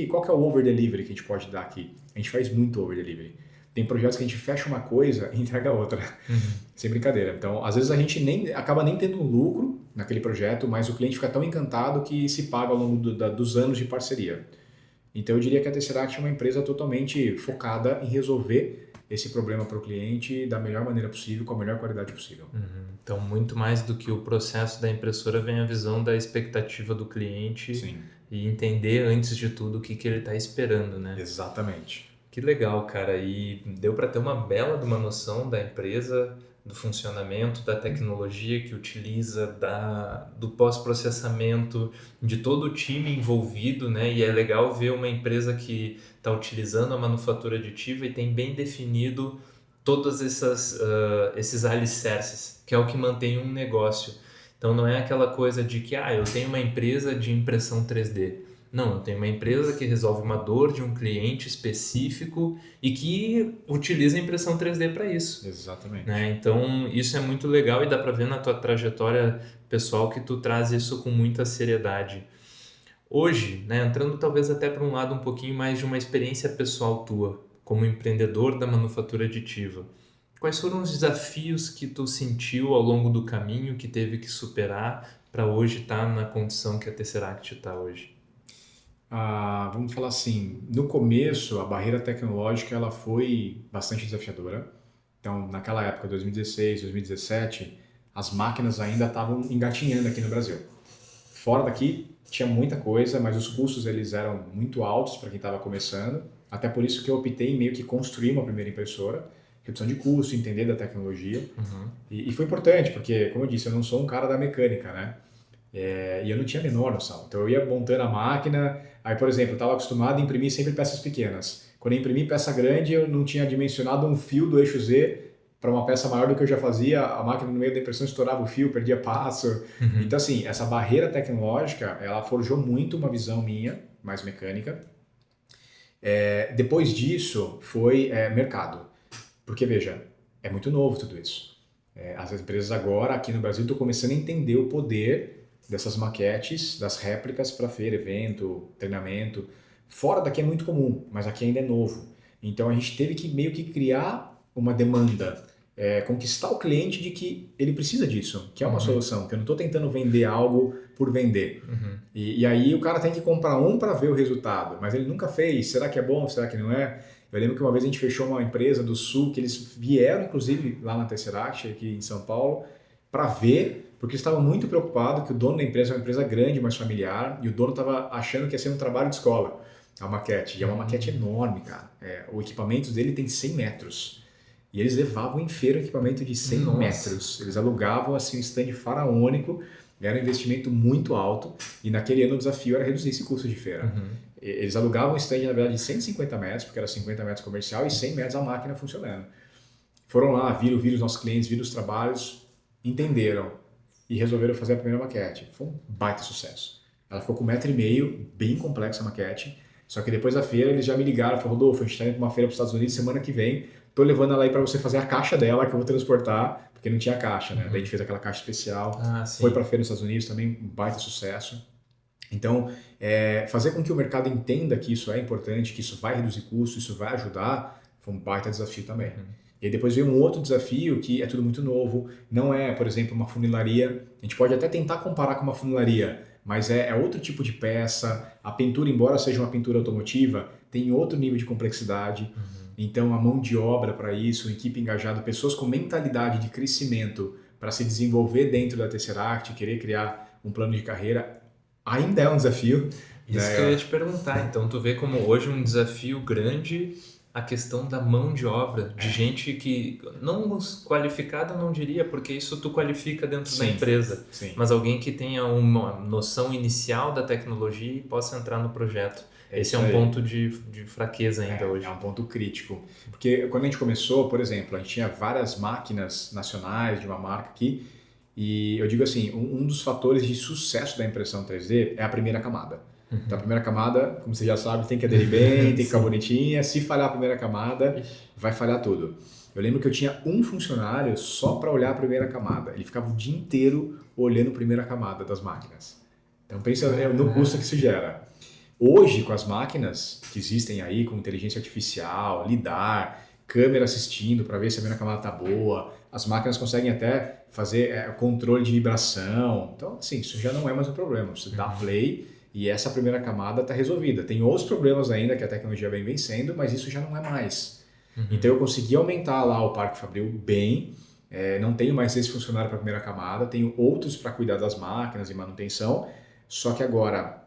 Qual que é o over-delivery que a gente pode dar aqui? A gente faz muito over-delivery. tem projetos que a gente fecha uma coisa e entrega outra, Uhum. sem brincadeira. Então, às vezes a gente acaba nem tendo um lucro naquele projeto, mas o cliente fica tão encantado que se paga ao longo dos anos de parceria. Então, eu diria que a Tesseract é uma empresa totalmente focada em resolver esse problema para o cliente da melhor maneira possível, com a melhor qualidade possível. Então, muito mais do que o processo da impressora, vem a visão da expectativa do cliente. Sim. E entender antes de tudo o que ele está esperando, né? Exatamente. Que legal, cara. E deu para ter uma bela de uma noção da empresa, do funcionamento, da tecnologia que utiliza, do pós-processamento, de todo o time envolvido, né? E é legal ver uma empresa que está utilizando a manufatura aditiva e tem bem definido todos esses alicerces, que é o que mantém um negócio. Então não é aquela coisa de que eu tenho uma empresa de impressão 3D. Não, eu tenho uma empresa que resolve uma dor de um cliente específico e que utiliza a impressão 3D para isso. Exatamente. Né? Então isso é muito legal e dá para ver na tua trajetória pessoal que tu traz isso com muita seriedade. Hoje, né, entrando talvez até para um lado um pouquinho mais de uma experiência pessoal tua, como empreendedor da manufatura aditiva, quais foram os desafios que tu sentiu ao longo do caminho que teve que superar para hoje estar na condição que a Tesseract está hoje? Vamos falar assim, no começo a barreira tecnológica ela foi bastante desafiadora. Então, naquela época, 2016, 2017, as máquinas ainda estavam engatinhando aqui no Brasil. Fora daqui tinha muita coisa, mas os custos eles eram muito altos para quem estava começando. Até por isso que eu optei em meio que construir uma primeira impressora, redução de custo, entender da tecnologia. E foi importante, porque, como eu disse, eu não sou um cara da mecânica, né? E eu não tinha a menor noção. Então eu ia montando a máquina, aí por exemplo, eu estava acostumado a imprimir sempre peças pequenas. Quando eu imprimi peça grande, eu não tinha dimensionado um fio do eixo Z para uma peça maior do que eu já fazia, a máquina no meio da impressão estourava o fio, perdia passo. Então assim, essa barreira tecnológica, ela forjou muito uma visão minha, mais mecânica. Depois disso, foi mercado. Porque veja, é muito novo tudo isso. As empresas agora, aqui no Brasil, estão começando a entender o poder dessas maquetes, das réplicas para feira, evento, treinamento. Fora daqui é muito comum, mas aqui ainda é novo. Então a gente teve que meio que criar uma demanda, conquistar o cliente de que ele precisa disso, que é uma solução, que eu não estou tentando vender algo por vender. E aí o cara tem que comprar para ver o resultado, mas ele nunca fez, será que é bom, será que não é? Eu lembro que uma vez a gente fechou uma empresa do Sul, que eles vieram inclusive lá na Tesseract, aqui em São Paulo, para ver, porque eles estavam muito preocupados que o dono da empresa é uma empresa grande, mas familiar, e o dono estava achando que ia ser um trabalho de escola, a maquete. E é uma maquete enorme, cara. O equipamento dele tem 100 metros. E eles levavam em feira um equipamento de 100 metros. Eles alugavam assim, um stand faraônico, era um investimento muito alto, e naquele ano o desafio era reduzir esse custo de feira. Eles alugavam um stand, na verdade, de 150 metros, porque era 50 metros comercial, e 100 metros a máquina funcionando. Foram lá, viram os nossos clientes, viram os trabalhos, entenderam e resolveram fazer a primeira maquete. Foi um baita sucesso. Ela ficou com 1,5 m, bem complexa a maquete, só que depois da feira eles já me ligaram, falaram, Rodolfo, a gente está indo para uma feira para os Estados Unidos semana que vem, tô levando ela aí para você fazer a caixa dela, que eu vou transportar, porque não tinha caixa, né? Daí a gente fez aquela caixa especial, foi para a feira nos Estados Unidos, também um baita sucesso. Então, fazer com que o mercado entenda que isso é importante, que isso vai reduzir custo, isso vai ajudar, foi um baita desafio também. E aí depois veio um outro desafio que é tudo muito novo, não é, por exemplo, uma funilaria, a gente pode até tentar comparar com uma funilaria, mas é outro tipo de peça, a pintura, embora seja uma pintura automotiva, tem outro nível de complexidade, então a mão de obra para isso, uma equipe engajada, pessoas com mentalidade de crescimento para se desenvolver dentro da Tesseract, querer criar um plano de carreira, ainda é um desafio. Isso que eu ia te perguntar, então tu vê como hoje um desafio grande a questão da mão de obra, de gente que não qualificada, não diria, porque isso tu qualifica dentro da empresa, mas alguém que tenha uma noção inicial da tecnologia e possa entrar no projeto. Esse é um ponto de fraqueza ainda hoje. É um ponto crítico, porque quando a gente começou, por exemplo, a gente tinha várias máquinas nacionais de uma marca aqui, e eu digo assim, um dos fatores de sucesso da impressão 3D é a primeira camada. Então a primeira camada, como você já sabe, tem que aderir bem, tem que ficar bonitinha. Se falhar a primeira camada, vai falhar tudo. Eu lembro que eu tinha um funcionário só para olhar a primeira camada. Ele ficava o dia inteiro olhando a primeira camada das máquinas. Então pensa no custo que isso gera. Hoje, com as máquinas que existem aí, com inteligência artificial, lidar, câmera assistindo para ver se a primeira camada tá boa. As máquinas conseguem até fazer controle de vibração. Então, assim, isso já não é mais um problema. Você dá play e essa primeira camada está resolvida. Tem outros problemas ainda que a tecnologia vem vencendo, mas isso já não é mais. Então, eu consegui aumentar lá o parque fabril bem. Não tenho mais esse funcionário para a primeira camada, tenho outros para cuidar das máquinas e manutenção. Só que agora,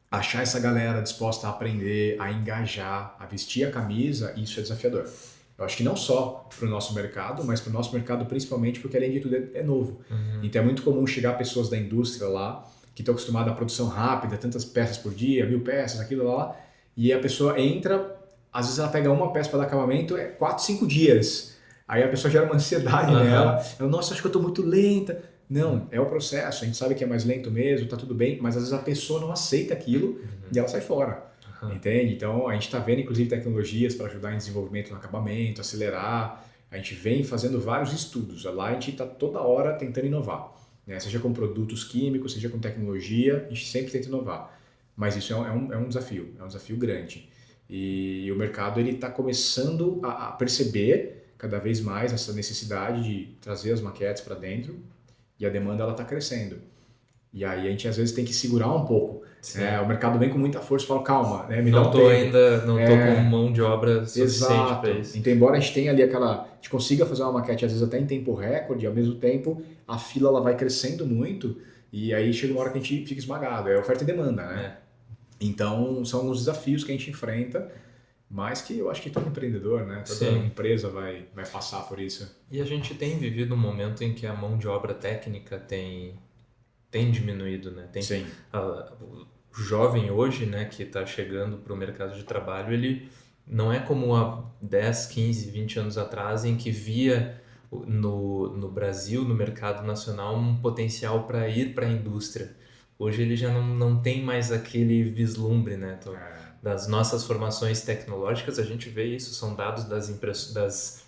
achar essa galera disposta a aprender, a engajar, a vestir a camisa, isso é desafiador. Eu acho que não só para o nosso mercado, mas para o nosso mercado principalmente porque, além de tudo, é novo. Então é muito comum chegar pessoas da indústria lá, que estão acostumadas à produção rápida, tantas peças por dia, 1000 peças, aquilo lá, e a pessoa entra, às vezes ela pega uma peça para dar acabamento, 4, 5 dias. Aí a pessoa gera uma ansiedade nela, nossa, acho que eu estou muito lenta. Não, é o processo, a gente sabe que é mais lento mesmo, tá tudo bem, mas às vezes a pessoa não aceita aquilo e ela sai fora. Entende? Então a gente está vendo inclusive tecnologias para ajudar em desenvolvimento no acabamento, acelerar. A gente vem fazendo vários estudos. Lá a gente está toda hora tentando inovar, né? Seja com produtos químicos, seja com tecnologia, a gente sempre tenta inovar. Mas isso é um desafio grande. E o mercado está começando a perceber cada vez mais essa necessidade de trazer as maquetes para dentro e a demanda está crescendo. E aí a gente às vezes tem que segurar um pouco. O mercado vem com muita força e fala, calma, né, me dá um tempo. Não tô com mão de obra suficiente para isso. Então, embora a gente tenha ali a gente consiga fazer uma maquete às vezes até em tempo recorde, ao mesmo tempo a fila ela vai crescendo muito e aí chega uma hora que a gente fica esmagado. É oferta e demanda, né? Então são alguns desafios que a gente enfrenta, mas que eu acho que todo empreendedor, né, toda empresa vai passar por isso. E a gente tem vivido um momento em que a mão de obra técnica tem diminuído, né? Sim. O jovem hoje, né, que está chegando para o mercado de trabalho, ele não é como há 10, 15, 20 anos atrás, em que via no Brasil, no mercado nacional, um potencial para ir para a indústria. Hoje ele já não tem mais aquele vislumbre, né? Então, das nossas formações tecnológicas, a gente vê isso, são dados das impressoras,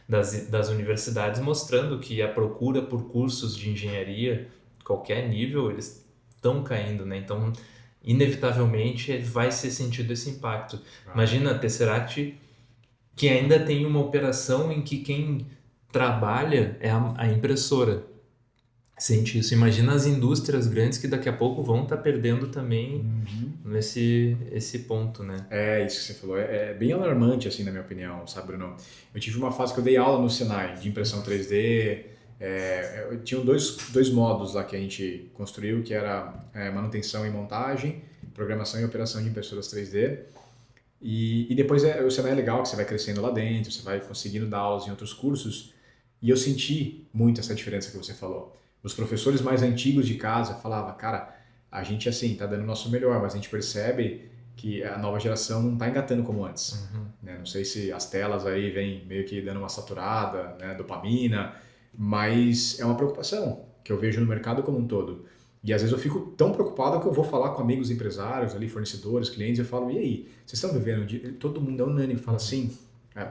das universidades, mostrando que a procura por cursos de engenharia, qualquer nível, eles estão caindo, né? Então, inevitavelmente, vai ser sentido esse impacto. Imagina a Tesseract, que ainda tem uma operação em que quem trabalha é a impressora. Sente isso. Imagina as indústrias grandes que daqui a pouco vão estar perdendo também esse ponto, né? Isso que você falou. É bem alarmante, assim, na minha opinião, sabe, Bruno? Eu tive uma fase que eu dei aula no Senai de impressão 3D. Tinham dois módulos lá que a gente construiu, que era manutenção e montagem, programação e operação de impressoras 3D. E depois o Senai é legal, que você vai crescendo lá dentro, você vai conseguindo dar aulas em outros cursos. E eu senti muito essa diferença que você falou. Os professores mais antigos de casa falavam, cara, a gente assim tá dando o nosso melhor, mas a gente percebe que a nova geração não está engatando como antes. Né? Não sei se as telas aí vêm meio que dando uma saturada, né? Dopamina, mas é uma preocupação que eu vejo no mercado como um todo. E às vezes eu fico tão preocupado que eu vou falar com amigos empresários, ali, fornecedores, clientes, e eu falo, e aí, vocês estão vivendo? Todo mundo é unânime, fala assim,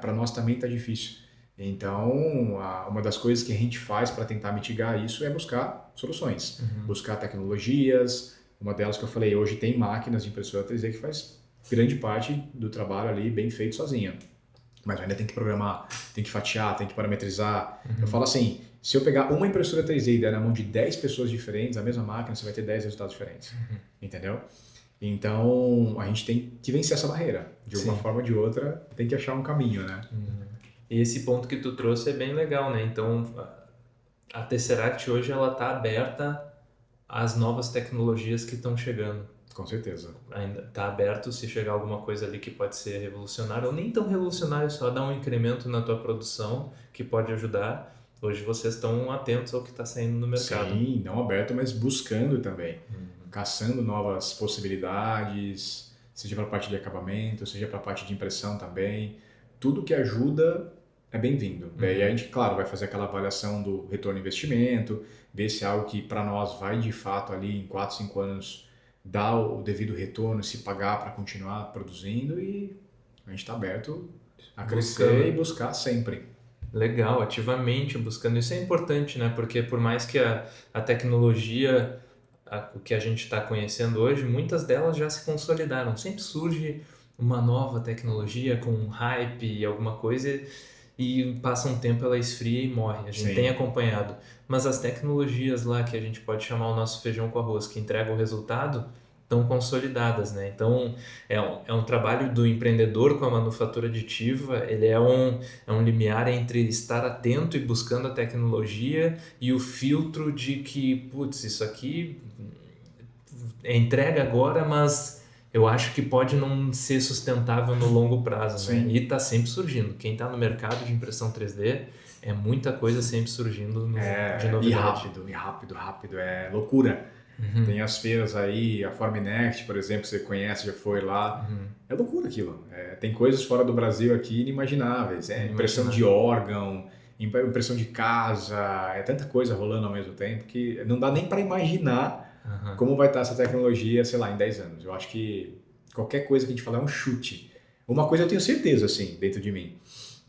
para nós também está difícil. Então, uma das coisas que a gente faz para tentar mitigar isso é buscar soluções, buscar tecnologias. Uma delas que eu falei, hoje tem máquinas de impressora 3D que faz grande parte do trabalho ali bem feito sozinha. Mas ainda tem que programar, tem que fatiar, tem que parametrizar. Eu falo assim, se eu pegar uma impressora 3D e der na mão de 10 pessoas diferentes, a mesma máquina, você vai ter 10 resultados diferentes. Entendeu? Então, a gente tem que vencer essa barreira. De uma forma ou de outra, tem que achar um caminho, né? E esse ponto que tu trouxe é bem legal, né? Então, a Tesseract hoje ela está aberta às novas tecnologias que estão chegando. Com certeza. Ainda está aberto se chegar alguma coisa ali que pode ser revolucionária, ou nem tão revolucionário, só dar um incremento na tua produção que pode ajudar. Hoje vocês estão atentos ao que está saindo no mercado. Sim, não aberto, mas buscando também. Caçando novas possibilidades, seja para a parte de acabamento, seja para a parte de impressão também. Tudo que ajuda é bem-vindo. Daí a gente, claro, vai fazer aquela avaliação do retorno ao investimento, ver se é algo que para nós vai de fato ali em 4, 5 anos dar o devido retorno, se pagar para continuar produzindo, e a gente está aberto a crescer e buscar sempre. Legal, ativamente buscando. Isso é importante, né? Porque por mais que a tecnologia, o que a gente está conhecendo hoje, muitas delas já se consolidaram. Sempre surge uma nova tecnologia com um hype e alguma coisa e passa um tempo ela esfria e morre. A gente tem Sim. acompanhado. Mas as tecnologias lá que a gente pode chamar o nosso feijão com arroz, que entregam o resultado, estão consolidadas, né? Então, é um trabalho do empreendedor com a manufatura aditiva, ele é um limiar entre estar atento e buscando a tecnologia e o filtro de que, putz, isso aqui é entrega agora, mas eu acho que pode não ser sustentável no longo prazo, né? Sim. E está sempre surgindo. Quem está no mercado de impressão 3D, é muita coisa sempre surgindo de E novidade. rápido, é loucura. Tem as feiras aí, a Formnext, por exemplo, você conhece, já foi lá. É loucura aquilo. Tem coisas fora do Brasil aqui inimagináveis. Impressão de órgão, impressão de casa, é tanta coisa rolando ao mesmo tempo que não dá nem para imaginar como vai estar essa tecnologia, sei lá, em 10 anos. Eu acho que qualquer coisa que a gente falar é um chute. Uma coisa eu tenho certeza, assim, dentro de mim.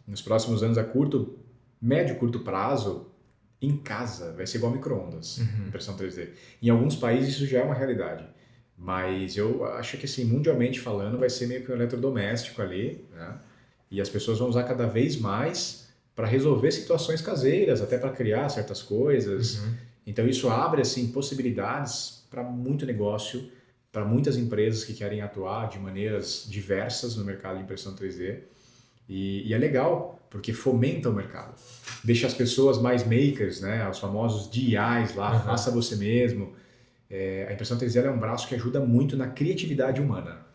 Nos próximos anos, a médio, curto prazo, em casa, vai ser igual micro-ondas, impressão 3D. Em alguns países isso já é uma realidade. Mas eu acho que, assim, mundialmente falando, vai ser meio que um eletrodoméstico ali, né? E as pessoas vão usar cada vez mais para resolver situações caseiras, até para criar certas coisas. Então isso abre assim possibilidades para muito negócio, para muitas empresas que querem atuar de maneiras diversas no mercado de impressão 3D. E é legal, porque fomenta o mercado. Deixa as pessoas mais makers, né? Os famosos DIYs lá, faça você mesmo. A impressão 3D é um braço que ajuda muito na criatividade humana.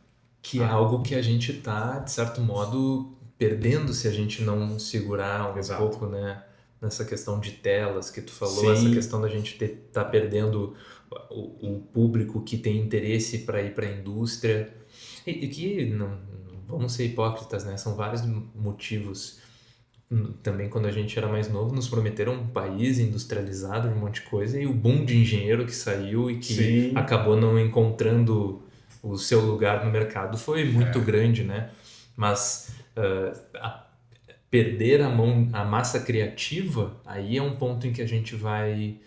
Que é algo que a gente está, de certo modo, perdendo se a gente não segurar um pouco, né? Nessa questão de telas que tu falou, essa questão da gente tá perdendo o público que tem interesse para ir para a indústria. E que, não vamos ser hipócritas, né? São vários motivos. Também quando a gente era mais novo, nos prometeram um país industrializado, um monte de coisa, e o boom de engenheiro que saiu e que acabou não encontrando o seu lugar no mercado foi muito grande, né? Mas perder a massa criativa, aí é um ponto em que a gente vai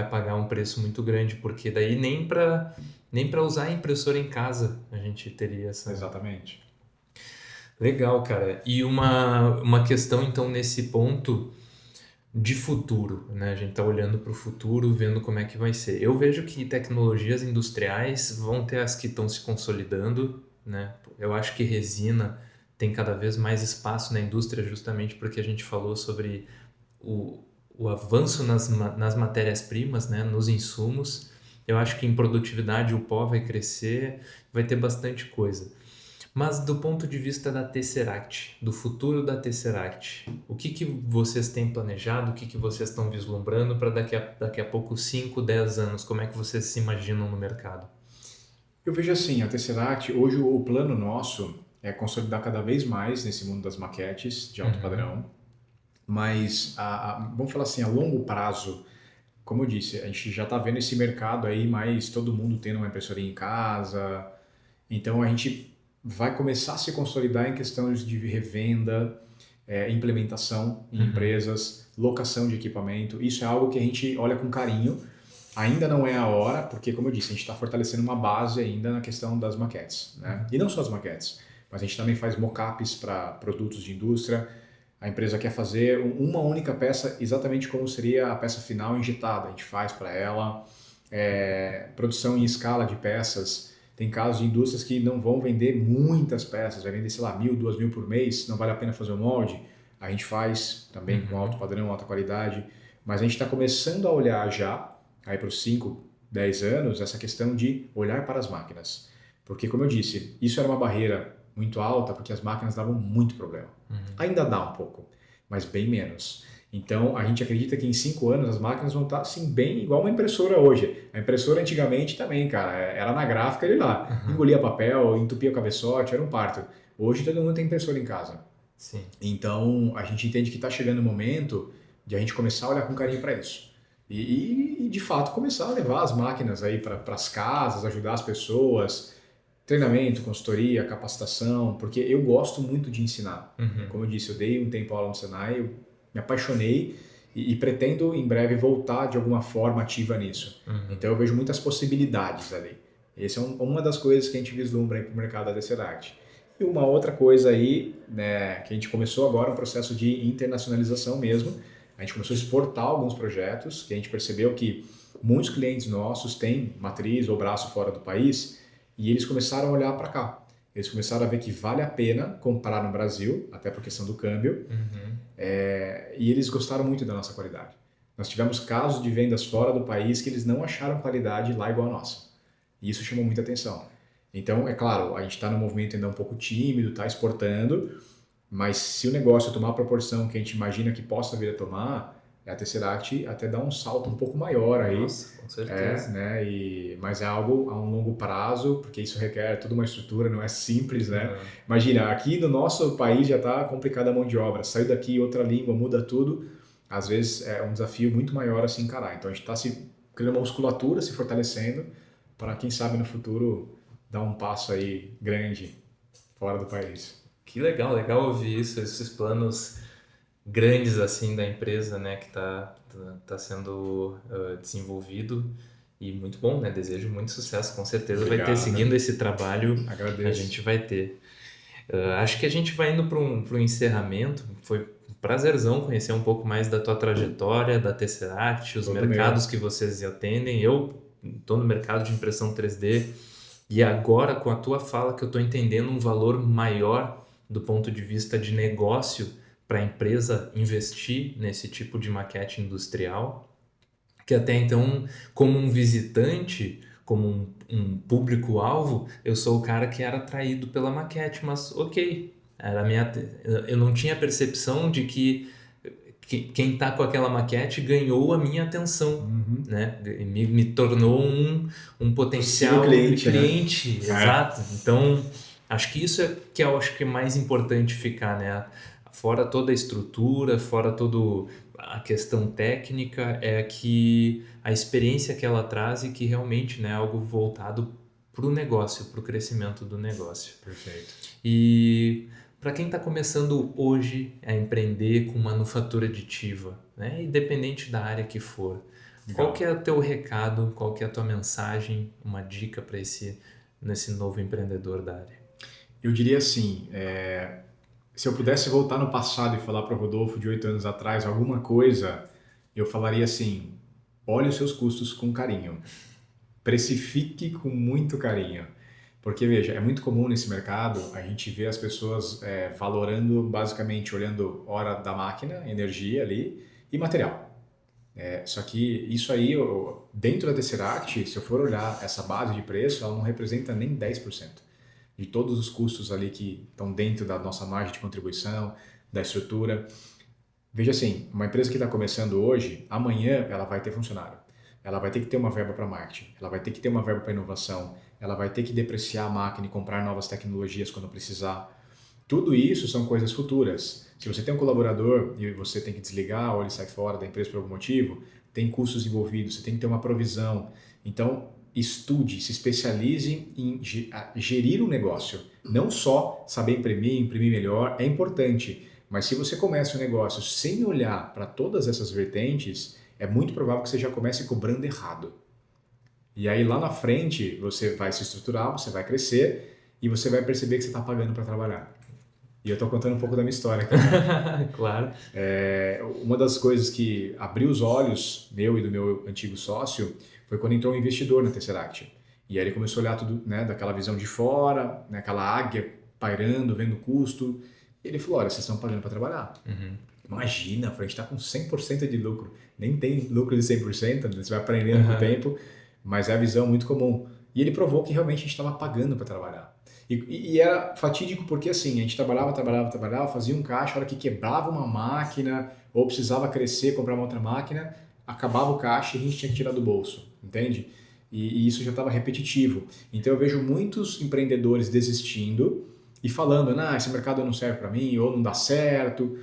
pagar um preço muito grande, porque daí nem para usar a impressora em casa a gente teria essa... Exatamente. Legal, cara. E uma questão, então, nesse ponto de futuro, né? A gente tá olhando para o futuro, vendo como é que vai ser. Eu vejo que tecnologias industriais vão ter as que estão se consolidando, né? Eu acho que resina tem cada vez mais espaço na indústria justamente porque a gente falou sobre o avanço nas matérias-primas, né? Nos insumos. Eu acho que em produtividade o pó vai crescer, vai ter bastante coisa. Mas do ponto de vista da Tesseract, do futuro da Tesseract, o que vocês têm planejado, o que vocês estão vislumbrando para daqui a pouco 5, 10 anos? Como é que vocês se imaginam no mercado? Eu vejo assim, a Tesseract, hoje o plano nosso é consolidar cada vez mais nesse mundo das maquetes de alto padrão, mas vamos falar assim, a longo prazo, como eu disse, a gente já está vendo esse mercado aí, mas todo mundo tendo uma impressorinha em casa, então a gente vai começar a se consolidar em questões de revenda, implementação em empresas, locação de equipamento. Isso é algo que a gente olha com carinho. Ainda não é a hora, porque, como eu disse, a gente está fortalecendo uma base ainda na questão das maquetes, né? E não só as maquetes, mas a gente também faz mockups para produtos de indústria. A empresa quer fazer uma única peça, exatamente como seria a peça final injetada. A gente faz para ela. Produção em escala de peças. Tem casos de indústrias que não vão vender muitas peças, vai vender, sei lá, 1.000, 2.000 por mês, não vale a pena fazer o molde. A gente faz também com alto padrão, alta qualidade, mas a gente está começando a olhar já, aí para os 5, 10 anos, essa questão de olhar para as máquinas. Porque, como eu disse, isso era uma barreira muito alta, porque as máquinas davam muito problema. Ainda dá um pouco, mas bem menos. Então, a gente acredita que em 5 anos as máquinas vão estar assim, bem igual uma impressora hoje. A impressora antigamente também, cara, era na gráfica ali lá. Engolia papel, entupia o cabeçote, era um parto. Hoje todo mundo tem impressora em casa. Sim. Então, a gente entende que está chegando o momento de a gente começar a olhar com carinho para isso. E, de fato, começar a levar as máquinas aí para as casas, ajudar as pessoas, treinamento, consultoria, capacitação, porque eu gosto muito de ensinar. Como eu disse, eu dei um tempo aula no Senai, eu me apaixonei e pretendo em breve voltar de alguma forma ativa nisso. Então eu vejo muitas possibilidades ali. Essa é uma das coisas que a gente vislumbra para o mercado da Tesseract. E uma outra coisa aí, né, que a gente começou agora um processo de internacionalização mesmo. A gente começou a exportar alguns projetos, que a gente percebeu que muitos clientes nossos têm matriz ou braço fora do país e eles começaram a olhar para cá. Eles começaram a ver que vale a pena comprar no Brasil, até por questão do câmbio, e eles gostaram muito da nossa qualidade. Nós tivemos casos de vendas fora do país que eles não acharam qualidade lá igual a nossa. E isso chamou muita atenção. Então, é claro, a gente está num movimento ainda um pouco tímido, está exportando, mas se o negócio tomar a proporção que a gente imagina que possa vir a tomar, a Tesseract até dá um salto um pouco maior aí. Nossa, com certeza. Né? Mas é algo a um longo prazo, porque isso requer toda uma estrutura, não é simples, né? Imagina, aqui no nosso país já está complicada a mão de obra, saiu daqui outra língua, muda tudo, às vezes é um desafio muito maior a se encarar. Então a gente está criando uma musculatura, se fortalecendo, para quem sabe no futuro dar um passo aí grande fora do país. Que legal, legal ouvir isso, esses planos grandes assim da empresa, né, que tá sendo desenvolvido e muito bom, né? Desejo muito sucesso, com certeza vai ter, seguindo esse trabalho, Agradeço. a gente vai ter. Acho que a gente vai indo para um encerramento. Foi um prazerzão conhecer um pouco mais da tua trajetória, da Tesseract, os mercados que vocês atendem. Eu estou no mercado de impressão 3D e agora com a tua fala que eu estou entendendo um valor maior do ponto de vista de negócio para a empresa investir nesse tipo de maquete industrial, que até então, como um visitante, como um público-alvo, eu sou o cara que era atraído pela maquete, mas ok, eu não tinha percepção de que quem está com aquela maquete ganhou a minha atenção, né? Me tornou um potencial cliente, né? Exato. Então, acho que isso é que eu acho que é mais importante ficar, né? Fora toda a estrutura, fora toda a questão técnica, é que a experiência que ela traz e que realmente, né, é algo voltado para o negócio, para o crescimento do negócio. Perfeito. E para quem está começando hoje a empreender com manufatura aditiva, né, independente da área que for, qual que é o teu recado, qual que é a tua mensagem, uma dica para nesse novo empreendedor da área? Eu diria assim, se eu pudesse voltar no passado e falar para o Rodolfo de 8 anos atrás alguma coisa, eu falaria assim, olhe os seus custos com carinho, precifique com muito carinho. Porque, veja, é muito comum nesse mercado a gente ver as pessoas valorando, basicamente, olhando hora da máquina, energia ali e material. Só que isso aí, dentro da Tesseract, se eu for olhar essa base de preço, ela não representa nem 10% de todos os custos ali que estão dentro da nossa margem de contribuição, da estrutura. Veja assim, uma empresa que está começando hoje, amanhã ela vai ter funcionário. Ela vai ter que ter uma verba para marketing, ela vai ter que ter uma verba para inovação, ela vai ter que depreciar a máquina e comprar novas tecnologias quando precisar. Tudo isso são coisas futuras. Se você tem um colaborador e você tem que desligar ou ele sai fora da empresa por algum motivo, tem custos envolvidos, você tem que ter uma provisão. Então, estude, se especialize em gerir um negócio. Não só saber imprimir melhor, é importante. Mas se você começa um negócio sem olhar para todas essas vertentes, é muito provável que você já comece cobrando errado. E aí lá na frente você vai se estruturar, você vai crescer e você vai perceber que você está pagando para trabalhar. E eu estou contando um pouco da minha história aqui. Né? Claro. Uma das coisas que abriu os olhos meu e do meu antigo sócio foi quando entrou um investidor na Tesseract. E aí ele começou a olhar tudo, né, daquela visão de fora, né, aquela águia pairando, vendo o custo. E ele falou, olha, vocês estão pagando para trabalhar. Imagina, a gente está com 100% de lucro. Nem tem lucro de 100%, você vai aprendendo com o tempo, mas é a visão muito comum. E ele provou que realmente a gente estava pagando para trabalhar. E era fatídico porque assim, a gente trabalhava, fazia um caixa, a hora que quebrava uma máquina ou precisava crescer, comprar uma outra máquina, acabava o caixa e a gente tinha que tirar do bolso, entende? E isso já estava repetitivo. Então eu vejo muitos empreendedores desistindo e falando, esse mercado não serve para mim, ou não dá certo.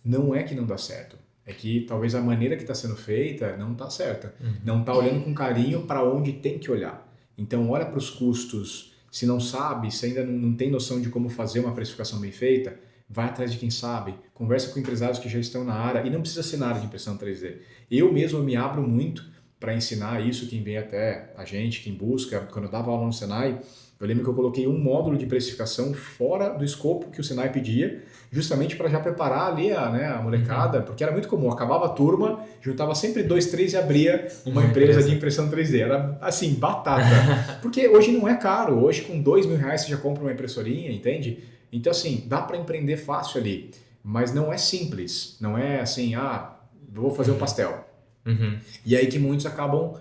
Não é que não dá certo, é que talvez a maneira que está sendo feita não está certa. Não está olhando com carinho para onde tem que olhar. Então olha para os custos. Se não sabe, se ainda não tem noção de como fazer uma precificação bem feita, vai atrás de quem sabe, conversa com empresários que já estão na área, e não precisa ser na área de impressão 3D. Eu mesmo me abro muito para ensinar isso, quem vem até a gente, quem busca. Quando eu dava aula no Senai, eu lembro que eu coloquei um módulo de precificação fora do escopo que o Senai pedia, justamente para já preparar ali a molecada, porque era muito comum, acabava a turma, juntava sempre 2, 3 e abria uma empresa de impressão 3D. Era assim, batata. Porque hoje não é caro, hoje com R$2.000 você já compra uma impressorinha, entende? Então assim, dá para empreender fácil ali, mas não é simples, não é assim, vou fazer um pastel. E aí que muitos acabam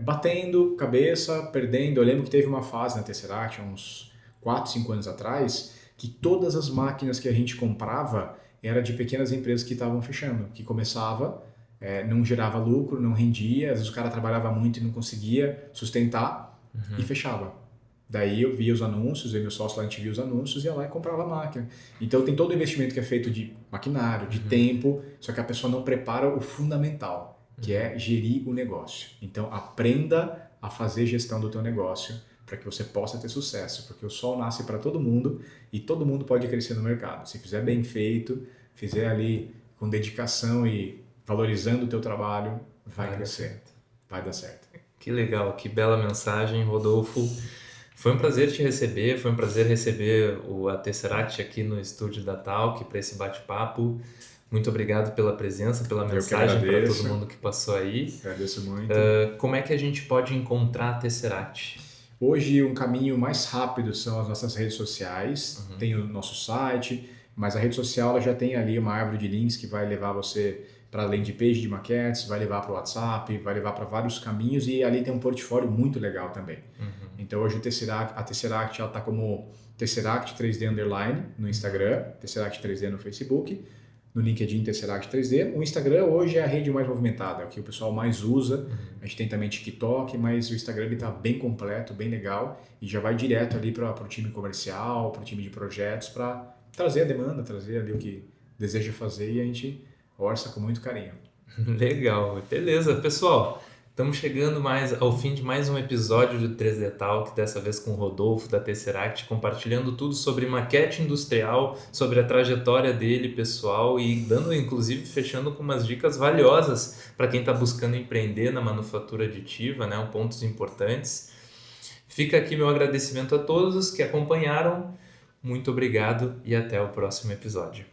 batendo cabeça, perdendo. Eu lembro que teve uma fase na Tesseract, uns 4, 5 anos atrás, que todas as máquinas que a gente comprava era de pequenas empresas que estavam fechando, que começava, não gerava lucro, não rendia, às vezes o cara trabalhava muito e não conseguia sustentar e fechava. Daí eu via os anúncios, eu e meu sócio lá, a gente via os anúncios, ia lá e comprava a máquina. Então tem todo o investimento que é feito de maquinário, de tempo, só que a pessoa não prepara o fundamental, que é gerir o negócio. Então aprenda a fazer gestão do teu negócio para que você possa ter sucesso, porque o sol nasce para todo mundo e todo mundo pode crescer no mercado. Se fizer bem feito, fizer ali com dedicação e valorizando o teu trabalho, vai crescer, vai dar certo. Que legal, que bela mensagem, Rodolfo. Foi um prazer te receber, foi um prazer receber a Tesseract aqui no estúdio da Talk para esse bate-papo. Muito obrigado pela presença, pela mensagem para todo mundo que passou aí. Agradeço muito. Como é que a gente pode encontrar a Tesseract? Hoje, um caminho mais rápido são as nossas redes sociais. Tem o nosso site, mas a rede social ela já tem ali uma árvore de links que vai levar você para a landing page de maquetes, vai levar para o WhatsApp, vai levar para vários caminhos e ali tem um portfólio muito legal também. Então hoje a Tesseract está como Tesseract 3D Underline no Instagram, Tesseract 3D no Facebook, no LinkedIn Tesseract 3D. O Instagram hoje é a rede mais movimentada, é o que o pessoal mais usa. A gente tem também TikTok, mas o Instagram está bem completo, bem legal e já vai direto ali para o time comercial, para o time de projetos, para trazer a demanda, trazer ali o que deseja fazer e a gente orça com muito carinho. Legal, beleza. Pessoal, estamos chegando ao fim de mais um episódio do 3D Talk, dessa vez com o Rodolfo da Tesseract, compartilhando tudo sobre maquete industrial, sobre a trajetória dele pessoal e dando, inclusive, fechando com umas dicas valiosas para quem está buscando empreender na manufatura aditiva, né? Pontos importantes. Fica aqui meu agradecimento a todos que acompanharam. Muito obrigado e até o próximo episódio.